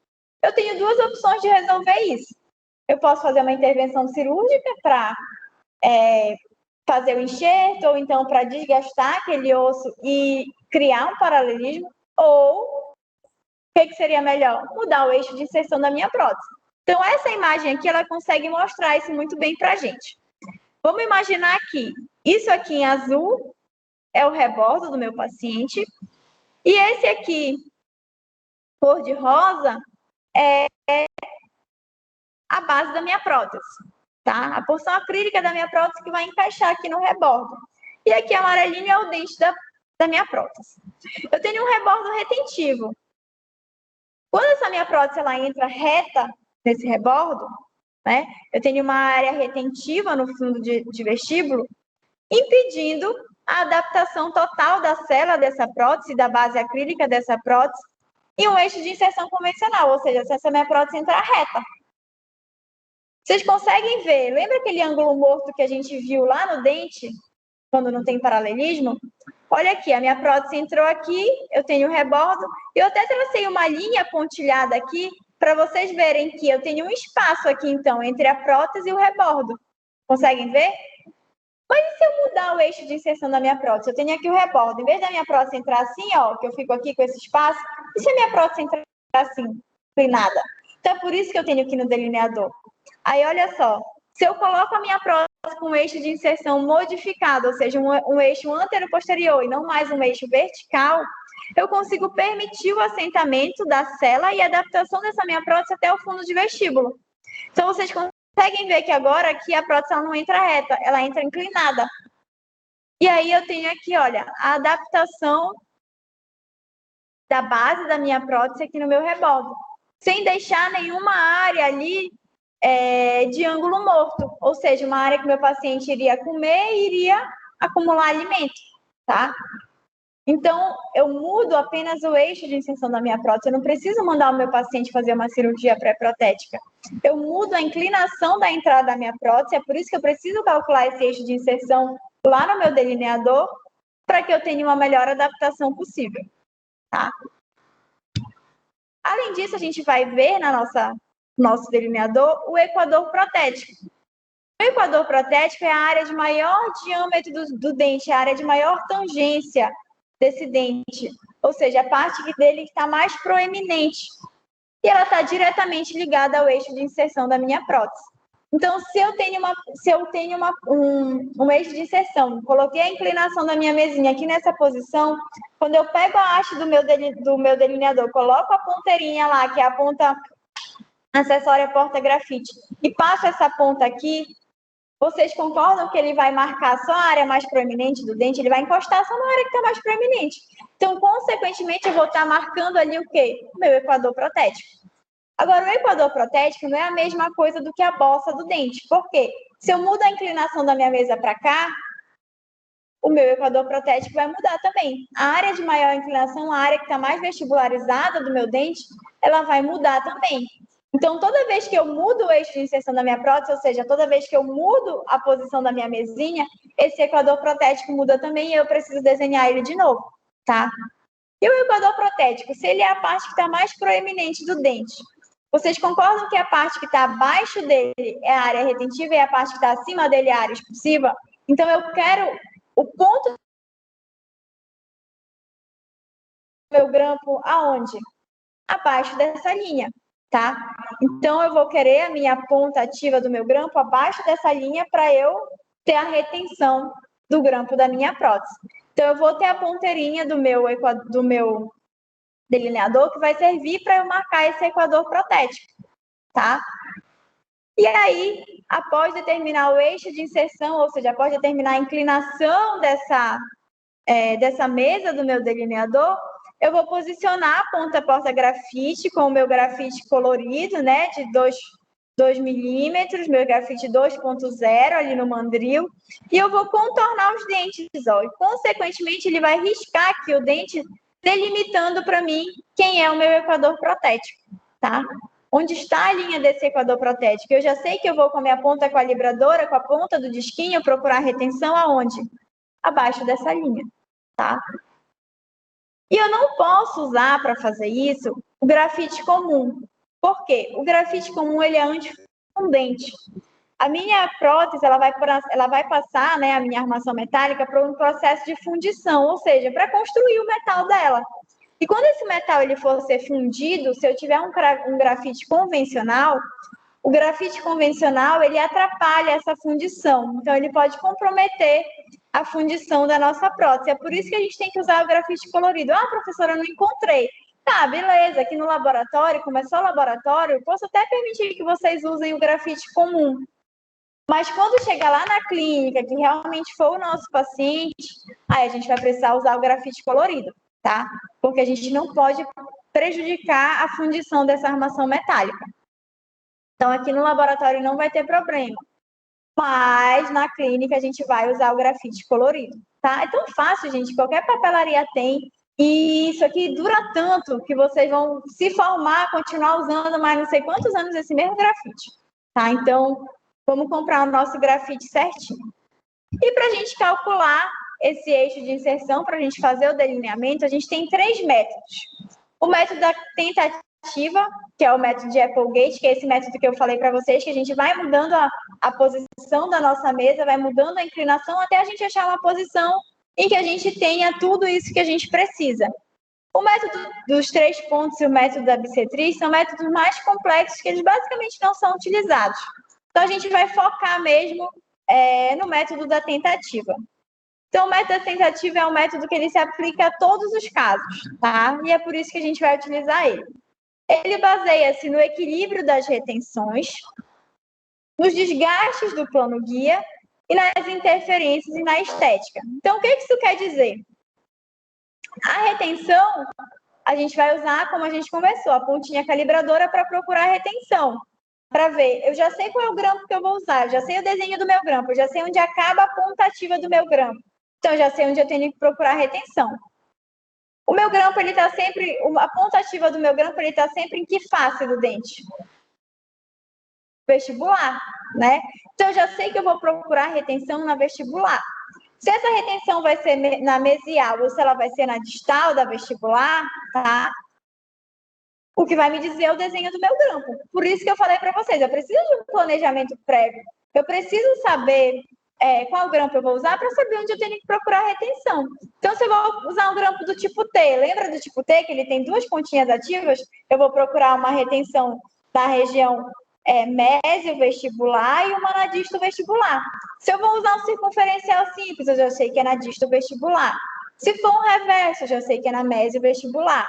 Eu tenho duas opções de resolver isso. Eu posso fazer uma intervenção cirúrgica para fazer o enxerto, ou então para desgastar aquele osso e criar um paralelismo, ou o que seria melhor? Mudar o eixo de inserção da minha prótese. Então, essa imagem aqui, ela consegue mostrar isso muito bem para a gente. Vamos imaginar que isso aqui em azul é o rebordo do meu paciente, e esse aqui, cor de rosa, é a base da minha prótese. Tá? A porção acrílica da minha prótese que vai encaixar aqui no rebordo. E aqui amarelinho é o dente da minha prótese. Eu tenho um rebordo retentivo. Quando essa minha prótese ela entra reta nesse rebordo, né, eu tenho uma área retentiva no fundo de vestíbulo, impedindo a adaptação total da célula dessa prótese, da base acrílica dessa prótese, em um eixo de inserção convencional, ou seja, se essa minha prótese entrar reta. Vocês conseguem ver, lembra aquele ângulo morto que a gente viu lá no dente, quando não tem paralelismo? Olha aqui, a minha prótese entrou aqui, eu tenho o rebordo, e eu até tracei uma linha pontilhada aqui, para vocês verem que eu tenho um espaço aqui, então, entre a prótese e o rebordo. Conseguem ver? Mas e se eu mudar o eixo de inserção da minha prótese? Eu tenho aqui o rebordo, em vez da minha prótese entrar assim, ó, que eu fico aqui com esse espaço, e se a minha prótese entrar assim, inclinada? Então, é por isso que eu tenho aqui no delineador. Aí, olha só, se eu coloco a minha prótese com um eixo de inserção modificado, ou seja, um eixo antero-posterior e não mais um eixo vertical, eu consigo permitir o assentamento da cela e a adaptação dessa minha prótese até o fundo de vestíbulo. Então, vocês conseguem ver que agora aqui a prótese ela não entra reta, ela entra inclinada. E aí eu tenho aqui, olha, a adaptação da base da minha prótese aqui no meu rebordo, sem deixar nenhuma área ali de ângulo morto, ou seja, uma área que meu paciente iria comer e iria acumular alimento, tá? Então, eu mudo apenas o eixo de inserção da minha prótese, eu não preciso mandar o meu paciente fazer uma cirurgia pré-protética. Eu mudo a inclinação da entrada da minha prótese, é por isso que eu preciso calcular esse eixo de inserção lá no meu delineador, para que eu tenha uma melhor adaptação possível. tá? Além disso, a gente vai ver na nosso delineador o equador protético. O equador protético é a área de maior diâmetro do dente, a área de maior tangência desse dente, ou seja, a parte dele que está mais proeminente. E ela está diretamente ligada ao eixo de inserção da minha prótese. Então, se eu tenho um eixo de inserção, coloquei a inclinação da minha mesinha aqui nessa posição, quando eu pego a haste do meu delineador, coloco a ponteirinha lá, que é a ponta acessória porta-grafite, e passo essa ponta aqui, vocês concordam que ele vai marcar só a área mais proeminente do dente? Ele vai encostar só na área que está mais proeminente. Então, consequentemente, eu vou estar marcando ali o quê? O meu equador protético. Agora, o equador protético não é a mesma coisa do que a bossa do dente. Por quê? Se eu mudo a inclinação da minha mesa para cá, o meu equador protético vai mudar também. A área de maior inclinação, a área que está mais vestibularizada do meu dente, ela vai mudar também. Então, toda vez que eu mudo o eixo de inserção da minha prótese, ou seja, toda vez que eu mudo a posição da minha mesinha, esse equador protético muda também e eu preciso desenhar ele de novo, tá? E o equador protético, se ele é a parte que está mais proeminente do dente, vocês concordam que a parte que está abaixo dele é a área retentiva e a parte que está acima dele é a área expulsiva? Então, eu quero o ponto do meu grampo aonde? Abaixo dessa linha, tá? Então, eu vou querer a minha ponta ativa do meu grampo abaixo dessa linha para eu ter a retenção do grampo da minha prótese. Então, eu vou ter a ponteirinha do meu delineador que vai servir para eu marcar esse equador protético, tá? E aí, após determinar o eixo de inserção, ou seja, após determinar a inclinação dessa mesa do meu delineador, eu vou posicionar a ponta porta-grafite com o meu grafite colorido, né, de 2 milímetros, meu grafite 2.0 ali no mandril, e eu vou contornar os dentes, ó, e consequentemente ele vai riscar aqui o dente, delimitando para mim quem é o meu equador protético, tá? Onde está a linha desse equador protético? Eu já sei que eu vou com a minha ponta calibradora, com a ponta do disquinho, procurar retenção aonde? Abaixo dessa linha, tá? E eu não posso usar para fazer isso o grafite comum. Por quê? O grafite comum ele é antifundente. A minha prótese ela vai passar, né, a minha armação metálica por um processo de fundição, ou seja, para construir o metal dela. E quando esse metal ele for ser fundido, se eu tiver um grafite convencional, o grafite convencional ele atrapalha essa fundição. Então, ele pode comprometer a fundição da nossa prótese. É por isso que a gente tem que usar o grafite colorido. Ah, professora, eu não encontrei. Tá, beleza, aqui no laboratório, como é só laboratório, eu posso até permitir que vocês usem o grafite comum. Mas quando chegar lá na clínica, que realmente for o nosso paciente, aí a gente vai precisar usar o grafite colorido, tá? Porque a gente não pode prejudicar a fundição dessa armação metálica. Então, aqui no laboratório não vai ter problema. Mas na clínica a gente vai usar o grafite colorido, tá? É tão fácil, gente, qualquer papelaria tem. E isso aqui dura tanto que vocês vão se formar, continuar usando mais não sei quantos anos esse mesmo grafite, tá? Então, vamos comprar o nosso grafite certinho. E para a gente calcular esse eixo de inserção, para a gente fazer o delineamento, a gente tem 3 métodos. O método da tentativa, que é o método de Applegate, que é esse método que eu falei para vocês, que a gente vai mudando a posição da nossa mesa, vai mudando a inclinação até a gente achar uma posição em que a gente tenha tudo isso que a gente precisa. O método dos 3 pontos e o método da bissetriz são métodos mais complexos que eles basicamente não são utilizados. Então, a gente vai focar mesmo no método da tentativa. Então, o método da tentativa é um método que ele se aplica a todos os casos, tá? E é por isso que a gente vai utilizar ele. Ele baseia-se no equilíbrio das retenções, nos desgastes do plano guia e nas interferências e na estética. Então, o que isso quer dizer? A retenção, a gente vai usar, como a gente conversou, a pontinha calibradora para procurar a retenção. Para ver, eu já sei qual é o grampo que eu vou usar, eu já sei o desenho do meu grampo, eu já sei onde acaba a ponta ativa do meu grampo. Então, eu já sei onde eu tenho que procurar a retenção. O meu grampo, ele está sempre, a ponta ativa do meu grampo, ele está sempre em que face do dente? Vestibular, né? Então, eu já sei que eu vou procurar retenção na vestibular. Se essa retenção vai ser na mesial ou se ela vai ser na distal da vestibular, tá? O que vai me dizer é o desenho do meu grampo. Por isso que eu falei para vocês, eu preciso de um planejamento prévio. Eu preciso saber qual grampo eu vou usar para saber onde eu tenho que procurar retenção. Então, se eu vou usar um grampo do tipo T, lembra do tipo T, que ele tem duas pontinhas ativas? Eu vou procurar uma retenção da região mésio vestibular e uma na disto vestibular. Se eu vou usar um circunferencial simples, eu já sei que é na disto vestibular. Se for um reverso, eu já sei que é na mésio vestibular.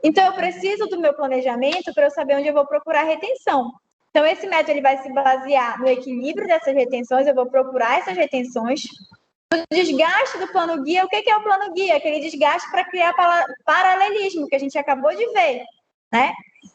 Então, eu preciso do meu planejamento para eu saber onde eu vou procurar retenção. Então, esse método ele vai se basear no equilíbrio dessas retenções, eu vou procurar essas retenções. No desgaste do plano guia, o que é o plano guia? Aquele desgaste para criar paralelismo, que a gente acabou de ver, né?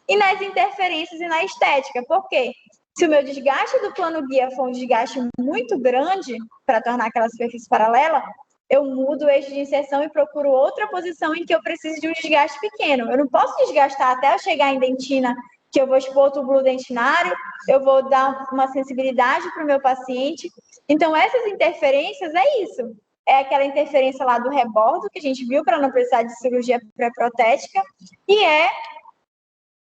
E nas interferências e na estética. Por quê? Se o meu desgaste do plano guia for um desgaste muito grande, para tornar aquela superfície paralela, eu mudo o eixo de inserção e procuro outra posição em que eu preciso de um desgaste pequeno. Eu não posso desgastar até eu chegar em dentina, que eu vou expor o túbulo dentinário, eu vou dar uma sensibilidade para o meu paciente. Então, essas interferências é isso. É aquela interferência lá do rebordo, que a gente viu para não precisar de cirurgia pré-protética, e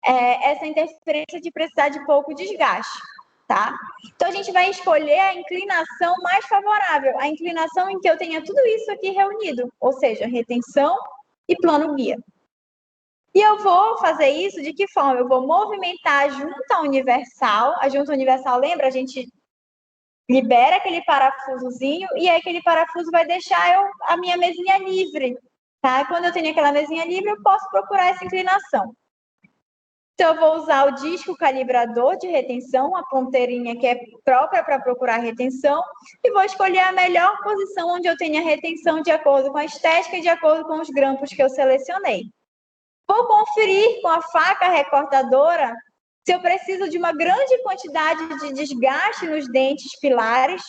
essa interferência de precisar de pouco desgaste, tá? Então, a gente vai escolher a inclinação mais favorável, a inclinação em que eu tenha tudo isso aqui reunido, ou seja, retenção e plano guia. E eu vou fazer isso de que forma? Eu vou movimentar a junta universal. A junta universal, lembra? A gente libera aquele parafusozinho e aí aquele parafuso vai deixar a minha mesinha livre, tá? Quando eu tenho aquela mesinha livre, eu posso procurar essa inclinação. Então, eu vou usar o disco calibrador de retenção, a ponteirinha que é própria para procurar retenção, e vou escolher a melhor posição onde eu tenha retenção de acordo com a estética e de acordo com os grampos que eu selecionei. Vou conferir com a faca recortadora se eu preciso de uma grande quantidade de desgaste nos dentes pilares,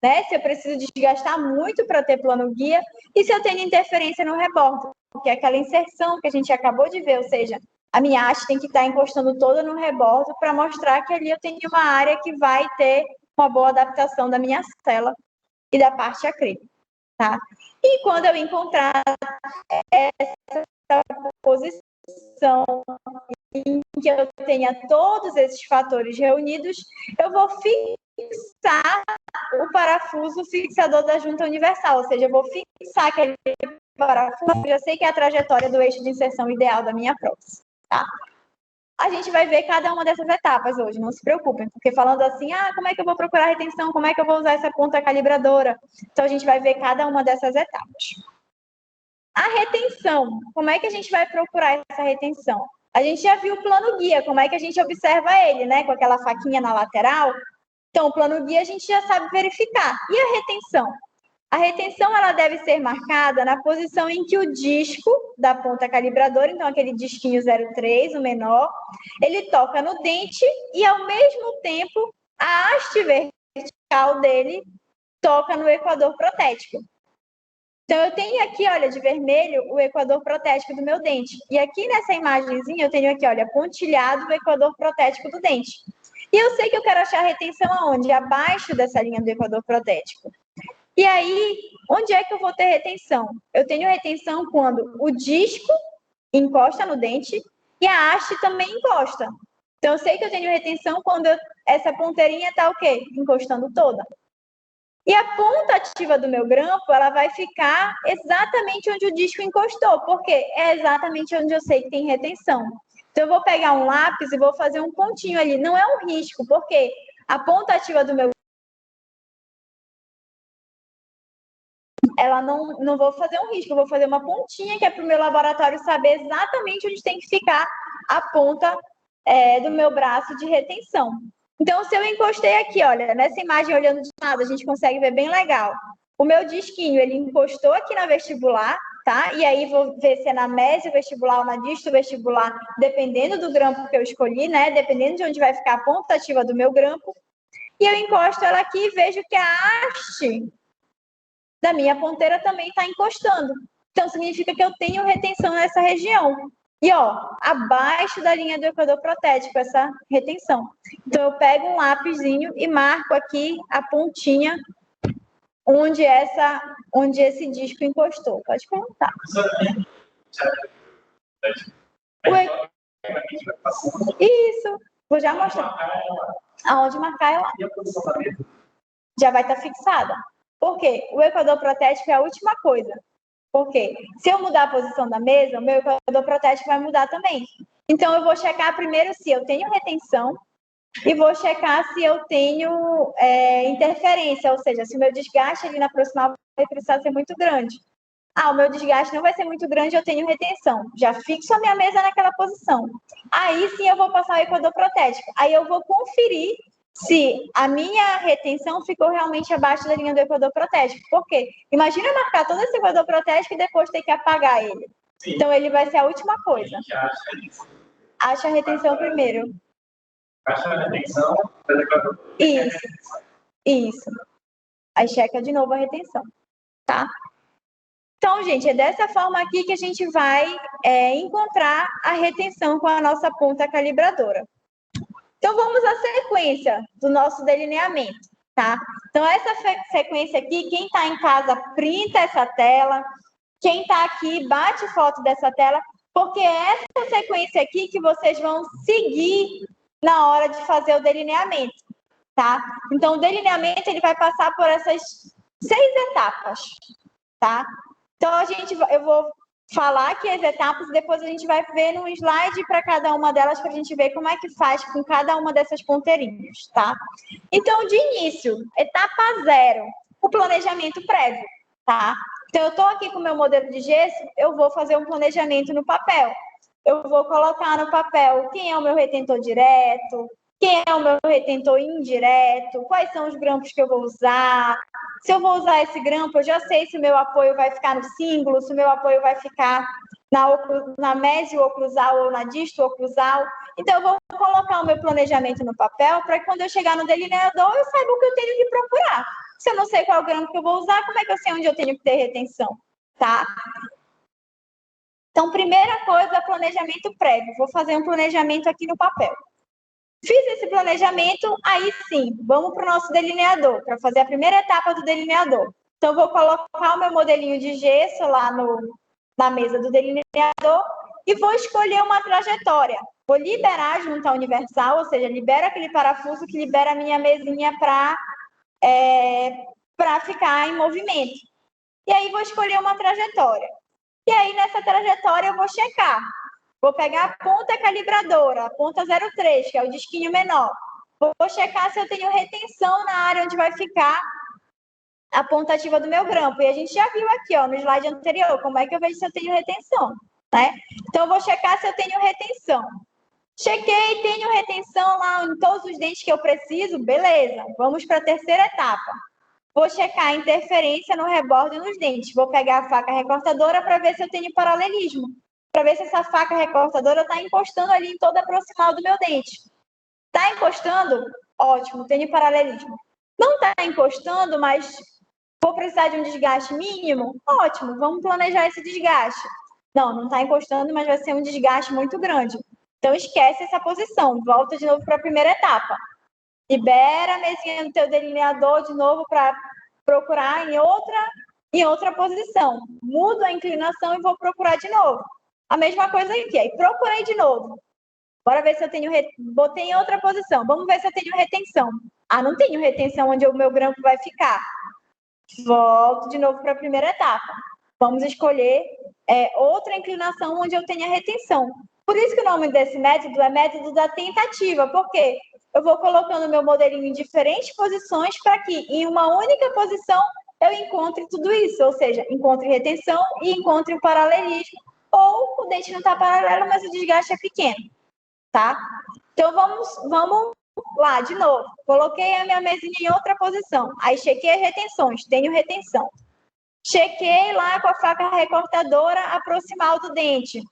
né? Se eu preciso desgastar muito para ter plano guia, e se eu tenho interferência no rebordo, que é aquela inserção que a gente acabou de ver, ou seja, a minha haste tem que estar encostando toda no rebordo para mostrar que ali eu tenho uma área que vai ter uma boa adaptação da minha cela e da parte acrílica, tá? E quando eu encontrar essa posição em que eu tenha todos esses fatores reunidos, eu vou fixar o parafuso fixador da junta universal, ou seja, eu vou fixar aquele parafuso, eu já sei que é a trajetória do eixo de inserção ideal da minha prótese, tá? A gente vai ver cada uma dessas etapas hoje, não se preocupem, porque falando assim, como é que eu vou procurar retenção, como é que eu vou usar essa ponta calibradora? Então, a gente vai ver cada uma dessas etapas. A retenção, como é que a gente vai procurar essa retenção? A gente já viu o plano guia, como é que a gente observa ele, né? Com aquela faquinha na lateral. Então, o plano guia a gente já sabe verificar. E a retenção? A retenção ela deve ser marcada na posição em que o disco da ponta calibradora, então aquele disquinho 03, o menor, ele toca no dente e, ao mesmo tempo, a haste vertical dele toca no equador protético. Então, eu tenho aqui, olha, de vermelho, o equador protético do meu dente. E aqui nessa imagenzinha, eu tenho aqui, olha, pontilhado o equador protético do dente. E eu sei que eu quero achar a retenção aonde? Abaixo dessa linha do equador protético. E aí, onde é que eu vou ter retenção? Eu tenho retenção quando o disco encosta no dente e a haste também encosta. Então, eu sei que eu tenho retenção quando essa ponteirinha está o quê? Encostando toda. E a ponta ativa do meu grampo, ela vai ficar exatamente onde o disco encostou, porque é exatamente onde eu sei que tem retenção. Então, eu vou pegar um lápis e vou fazer um pontinho ali. Não é um risco, porque a ponta ativa do meu ela não vou fazer um risco, eu vou fazer uma pontinha que é para o meu laboratório saber exatamente onde tem que ficar a ponta do meu braço de retenção. Então, se eu encostei aqui, olha, nessa imagem olhando de lado, a gente consegue ver bem legal. O meu disquinho, ele encostou aqui na vestibular, tá? E aí vou ver se é na mésio vestibular ou na disto vestibular, dependendo do grampo que eu escolhi, né? Dependendo de onde vai ficar a ponta ativa do meu grampo. E eu encosto ela aqui e vejo que a haste da minha ponteira também está encostando. Então, significa que eu tenho retenção nessa região. E, abaixo da linha do equador protético, essa retenção. Então, eu pego um lápisinho e marco aqui a pontinha onde esse disco encostou. Pode perguntar. Isso, vou já mostrar. Aonde marcar é lá. Já vai estar fixada. Por quê? O equador protético é a última coisa. Por quê? Se eu mudar a posição da mesa, o meu equador protético vai mudar também. Então, eu vou checar primeiro se eu tenho retenção e vou checar se eu tenho interferência, ou seja, se o meu desgaste ali na proximal vai precisar ser muito grande. O meu desgaste não vai ser muito grande, eu tenho retenção. Já fixo a minha mesa naquela posição. Aí sim eu vou passar o equador protético. Aí eu vou conferir se a minha retenção ficou realmente abaixo da linha do equador protético. Por quê? Imagina eu marcar todo esse equador protético e depois ter que apagar ele. Sim. Então ele vai ser a última coisa. Acha a retenção primeiro. Acha a retenção pelo equador. Isso. Aí checa de novo a retenção. Tá? Então, gente, é dessa forma aqui que a gente vai encontrar a retenção com a nossa ponta calibradora. Então, vamos à sequência do nosso delineamento, tá? Então, essa sequência aqui, quem está em casa, printa essa tela. Quem está aqui, bate foto dessa tela, porque é essa sequência aqui que vocês vão seguir na hora de fazer o delineamento, tá? Então, o delineamento, ele vai passar por essas 6 etapas, tá? Então, eu vou falar aqui as etapas e depois a gente vai ver no slide para cada uma delas para a gente ver como é que faz com cada uma dessas ponteirinhas, tá? Então, de início, etapa 0, o planejamento prévio, tá? Então, eu estou aqui com o meu modelo de gesso, eu vou fazer um planejamento no papel. Eu vou colocar no papel quem é o meu retentor direto, quem é o meu retentor indireto, quais são os grampos que eu vou usar. Se eu vou usar esse grampo, eu já sei se o meu apoio vai ficar no cíngulo, se o meu apoio vai ficar na mesio-oclusal ou na disto-oclusal. Então, eu vou colocar o meu planejamento no papel para que quando eu chegar no delineador, eu saiba o que eu tenho que procurar. Se eu não sei qual é o grampo que eu vou usar, como é que eu sei onde eu tenho que ter retenção? Tá? Então, primeira coisa, planejamento prévio. Vou fazer um planejamento aqui no papel. Fiz esse planejamento, aí sim, vamos para o nosso delineador, para fazer a primeira etapa do delineador. Então, vou colocar o meu modelinho de gesso lá na mesa do delineador e vou escolher uma trajetória. Vou liberar a junta universal, ou seja, libera aquele parafuso que libera a minha mesinha para ficar em movimento. E aí, vou escolher uma trajetória. E aí, nessa trajetória, eu vou checar. Vou pegar a ponta calibradora, a ponta 03, que é o disquinho menor. Vou checar se eu tenho retenção na área onde vai ficar a ponta ativa do meu grampo. E a gente já viu aqui, ó, no slide anterior, como é que eu vejo se eu tenho retenção, né? Então, eu vou checar se eu tenho retenção. Chequei, tenho retenção lá em todos os dentes que eu preciso, beleza. Vamos para a terceira etapa. Vou checar a interferência no rebordo e nos dentes. Vou pegar a faca recortadora para ver se eu tenho paralelismo. Para ver se essa faca recortadora está encostando ali em toda a proximal do meu dente. Está encostando? Ótimo, tenho paralelismo. Não está encostando, mas vou precisar de um desgaste mínimo? Ótimo, vamos planejar esse desgaste. Não está encostando, mas vai ser um desgaste muito grande. Então, esquece essa posição. Volta de novo para a primeira etapa. Libera a mesinha do teu delineador de novo para procurar em outra posição. Mudo a inclinação e vou procurar de novo. A mesma coisa aqui. Aí procurei de novo. Bora ver se eu tenho... Botei em outra posição. Vamos ver se eu tenho retenção. Não tenho retenção onde o meu grampo vai ficar. Volto de novo para a primeira etapa. Vamos escolher outra inclinação onde eu tenha retenção. Por isso que o nome desse método é método da tentativa. Por quê? Eu vou colocando meu modelinho em diferentes posições para que em uma única posição eu encontre tudo isso. Ou seja, encontre retenção e encontre o paralelismo. Ou o dente não está paralelo, mas o desgaste é pequeno. Tá? Então, vamos lá, de novo. Coloquei a minha mesinha em outra posição. Aí, chequei as retenções. Tenho retenção. Chequei lá com a faca recortadora a proximal do dente.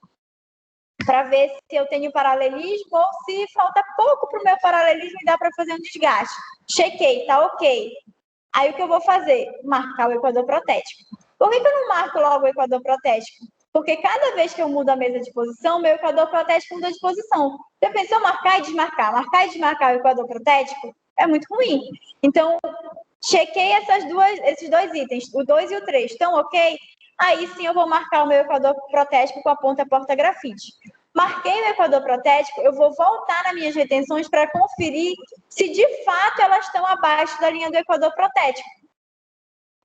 Para ver se eu tenho paralelismo ou se falta pouco para o meu paralelismo e dá para fazer um desgaste. Chequei, tá ok. Aí, o que eu vou fazer? Marcar o equador protético. Por que eu não marco logo o equador protético? Porque cada vez que eu mudo a mesa de posição, meu equador protético muda de posição. Já pensou marcar e desmarcar? Marcar e desmarcar o equador protético? É muito ruim. Então, chequei esses dois itens, o 2 e o 3, estão ok? Aí sim eu vou marcar o meu equador protético com a ponta porta-grafite. Marquei o equador protético, eu vou voltar nas minhas retenções para conferir se de fato elas estão abaixo da linha do equador protético.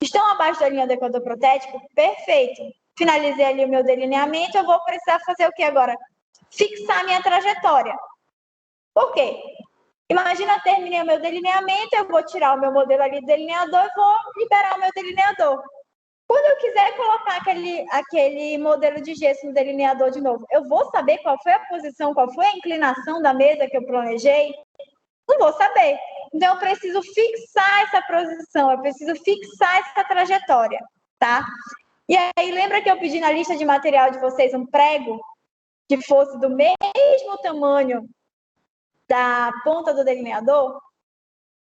Estão abaixo da linha do equador protético? Perfeito. Finalizei ali o meu delineamento, eu vou precisar fazer o que agora? Fixar minha trajetória. Por quê? Imagina, eu terminei o meu delineamento, eu vou tirar o meu modelo ali do delineador e vou liberar o meu delineador. Quando eu quiser colocar aquele modelo de gesso no delineador de novo, eu vou saber qual foi a posição, qual foi a inclinação da mesa que eu planejei? Não vou saber. Então, eu preciso fixar essa posição, eu preciso fixar essa trajetória, tá? E aí, lembra que eu pedi na lista de material de vocês um prego que fosse do mesmo tamanho da ponta do delineador?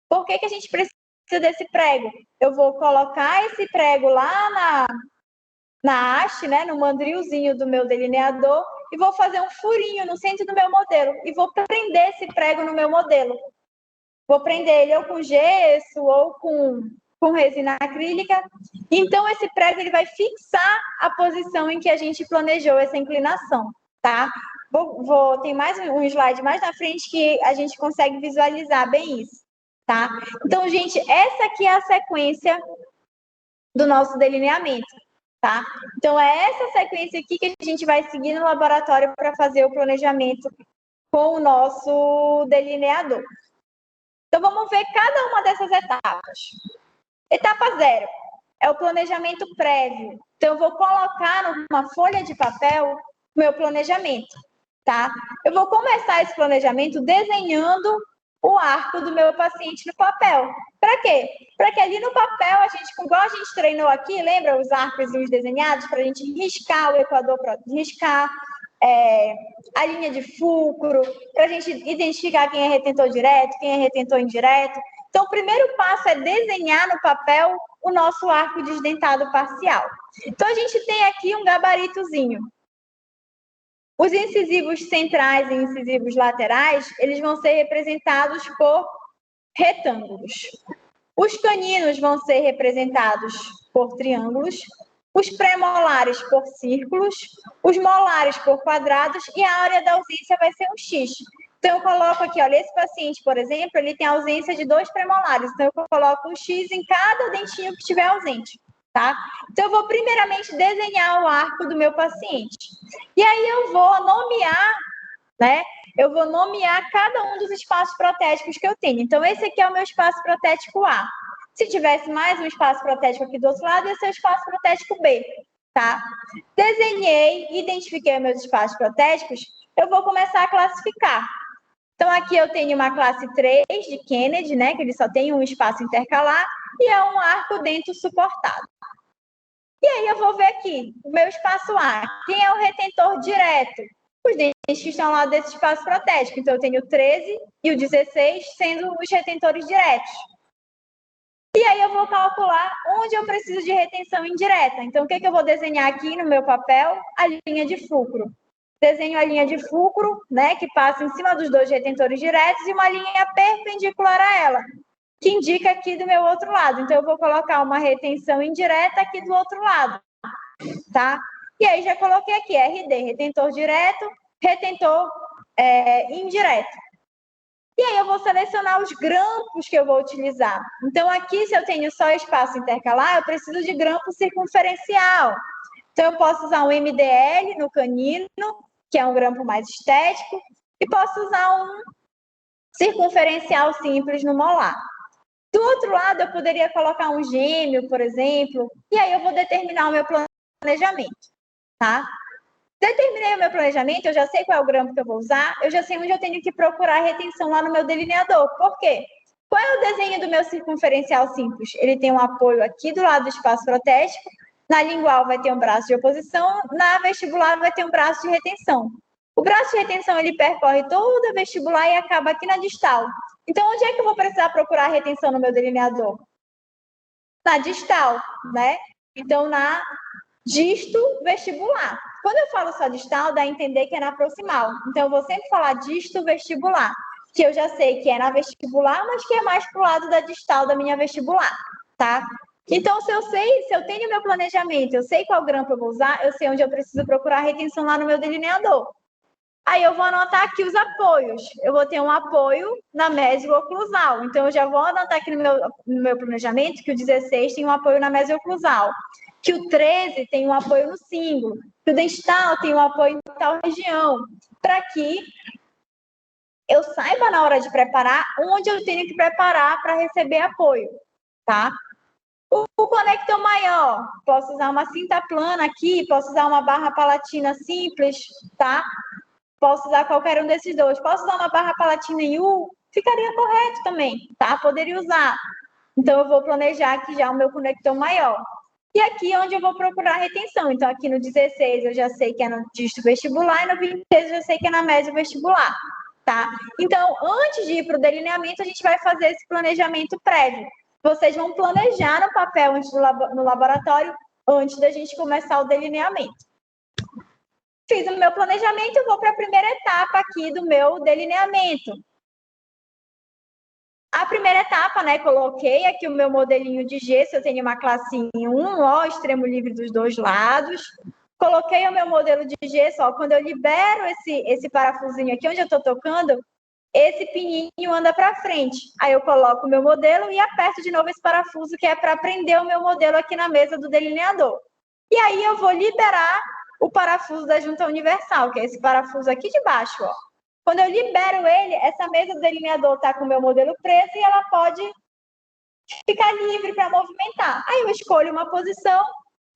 Por que a gente precisa desse prego? Eu vou colocar esse prego lá na haste, né, no mandrilzinho do meu delineador, e vou fazer um furinho no centro do meu modelo, e vou prender esse prego no meu modelo. Vou prender ele ou com gesso, ou com resina acrílica. Então, esse prego ele vai fixar a posição em que a gente planejou essa inclinação, tá? Tem mais um slide mais na frente que a gente consegue visualizar bem isso, tá? Então, gente, essa aqui é a sequência do nosso delineamento, tá? Então, é essa sequência aqui que a gente vai seguir no laboratório para fazer o planejamento com o nosso delineador. Então, vamos ver cada uma dessas etapas. Etapa 0 é o planejamento prévio. Então, eu vou colocar numa folha de papel o meu planejamento, tá? Eu vou começar esse planejamento desenhando o arco do meu paciente no papel. Para quê? Para que ali no papel, igual a gente treinou aqui, lembra os arcos desenhados? Para a gente riscar o equador, riscar a linha de fulcro, para a gente identificar quem é retentor direto, quem é retentor indireto. Então, o primeiro passo é desenhar no papel o nosso arco desdentado parcial. Então, a gente tem aqui um gabaritozinho. Os incisivos centrais e incisivos laterais, eles vão ser representados por retângulos. Os caninos vão ser representados por triângulos, os pré-molares por círculos, os molares por quadrados e a área da ausência vai ser um X. Então, eu coloco aqui, olha, esse paciente, por exemplo, ele tem ausência de 2 pré-molares. Então, eu coloco um X em cada dentinho que estiver ausente, tá? Então, eu vou primeiramente desenhar o arco do meu paciente. E aí, eu vou nomear, né? Eu vou nomear cada um dos espaços protéticos que eu tenho. Então, esse aqui é o meu espaço protético A. Se tivesse mais um espaço protético aqui do outro lado, esse é o espaço protético B, tá? Desenhei, identifiquei meus espaços protéticos, eu vou começar a classificar. Então, aqui eu tenho uma classe 3 de Kennedy, né? Que ele só tem um espaço intercalar e é um arco dentro suportado. E aí eu vou ver aqui, o meu espaço A. Quem é o retentor direto? Os dentes que estão lá desse espaço protético. Então, eu tenho o 13 e o 16 sendo os retentores diretos. E aí eu vou calcular onde eu preciso de retenção indireta. Então, o que eu vou desenhar aqui no meu papel? A linha de fulcro. Desenho a linha de fulcro, né, que passa em cima dos 2 retentores diretos e uma linha perpendicular a ela, que indica aqui do meu outro lado. Então, eu vou colocar uma retenção indireta aqui do outro lado, tá? E aí, já coloquei aqui RD, retentor direto, retentor indireto. E aí, eu vou selecionar os grampos que eu vou utilizar. Então, aqui, se eu tenho só espaço intercalar, eu preciso de grampo circunferencial. Então, eu posso usar um MDL no canino, que é um grampo mais estético, e posso usar um circunferencial simples no molar. Do outro lado, eu poderia colocar um gêmeo, por exemplo, e aí eu vou determinar o meu planejamento, tá? Determinei o meu planejamento, eu já sei qual é o grampo que eu vou usar, eu já sei onde eu tenho que procurar a retenção lá no meu delineador. Por quê? Qual é o desenho do meu circunferencial simples? Ele tem um apoio aqui do lado do espaço protético, na lingual vai ter um braço de oposição, na vestibular vai ter um braço de retenção. O braço de retenção, ele percorre toda a vestibular e acaba aqui na distal. Então, onde é que eu vou precisar procurar a retenção no meu delineador? Na distal, né? Então, na disto vestibular. Quando eu falo só distal, dá a entender que é na proximal. Então, eu vou sempre falar disto vestibular. que eu já sei que é na vestibular, mas que é mais pro lado da distal da minha vestibular, tá? Então, se eu tenho meu planejamento, eu sei qual grampo eu vou usar, eu sei onde eu preciso procurar retenção lá no meu delineador. Aí eu vou anotar aqui os apoios. Eu vou ter um apoio na mesioclusal. Então, eu já vou anotar aqui no meu planejamento que o 16 tem um apoio na mesioclusal, que o 13 tem um apoio no símbolo, que o dental tem um apoio em tal região, para que eu saiba na hora de preparar onde eu tenho que preparar para receber apoio, tá? O conector maior, posso usar uma cinta plana aqui, posso usar uma barra palatina simples, tá? Posso usar qualquer um desses dois. Posso usar uma barra palatina em U? Ficaria correto também, tá? Poderia usar. Então, eu vou planejar aqui já o meu conector maior. E aqui é onde eu vou procurar retenção. Então, aqui no 16 eu já sei que é no disto vestibular e no 26 eu já sei que é na média vestibular, tá? Então, antes de ir para o delineamento, a gente vai fazer esse planejamento prévio. Vocês vão planejar no papel no laboratório antes da gente começar o delineamento. Fiz o meu planejamento, eu vou para a primeira etapa aqui do meu delineamento. A primeira etapa, né, coloquei aqui o meu modelinho de gesso, eu tenho uma classe em 1, ó, extremo livre dos dois lados. Coloquei o meu modelo de gesso, ó, quando eu libero esse parafusinho aqui, onde eu estou tocando, esse pininho anda para frente. Aí eu coloco o meu modelo e aperto de novo esse parafuso, que é para prender o meu modelo aqui na mesa do delineador. E aí eu vou liberar o parafuso da junta universal, que é esse parafuso aqui de baixo, ó. Quando eu libero ele, essa mesa do delineador está com o meu modelo preso e ela pode ficar livre para movimentar. Aí eu escolho uma posição,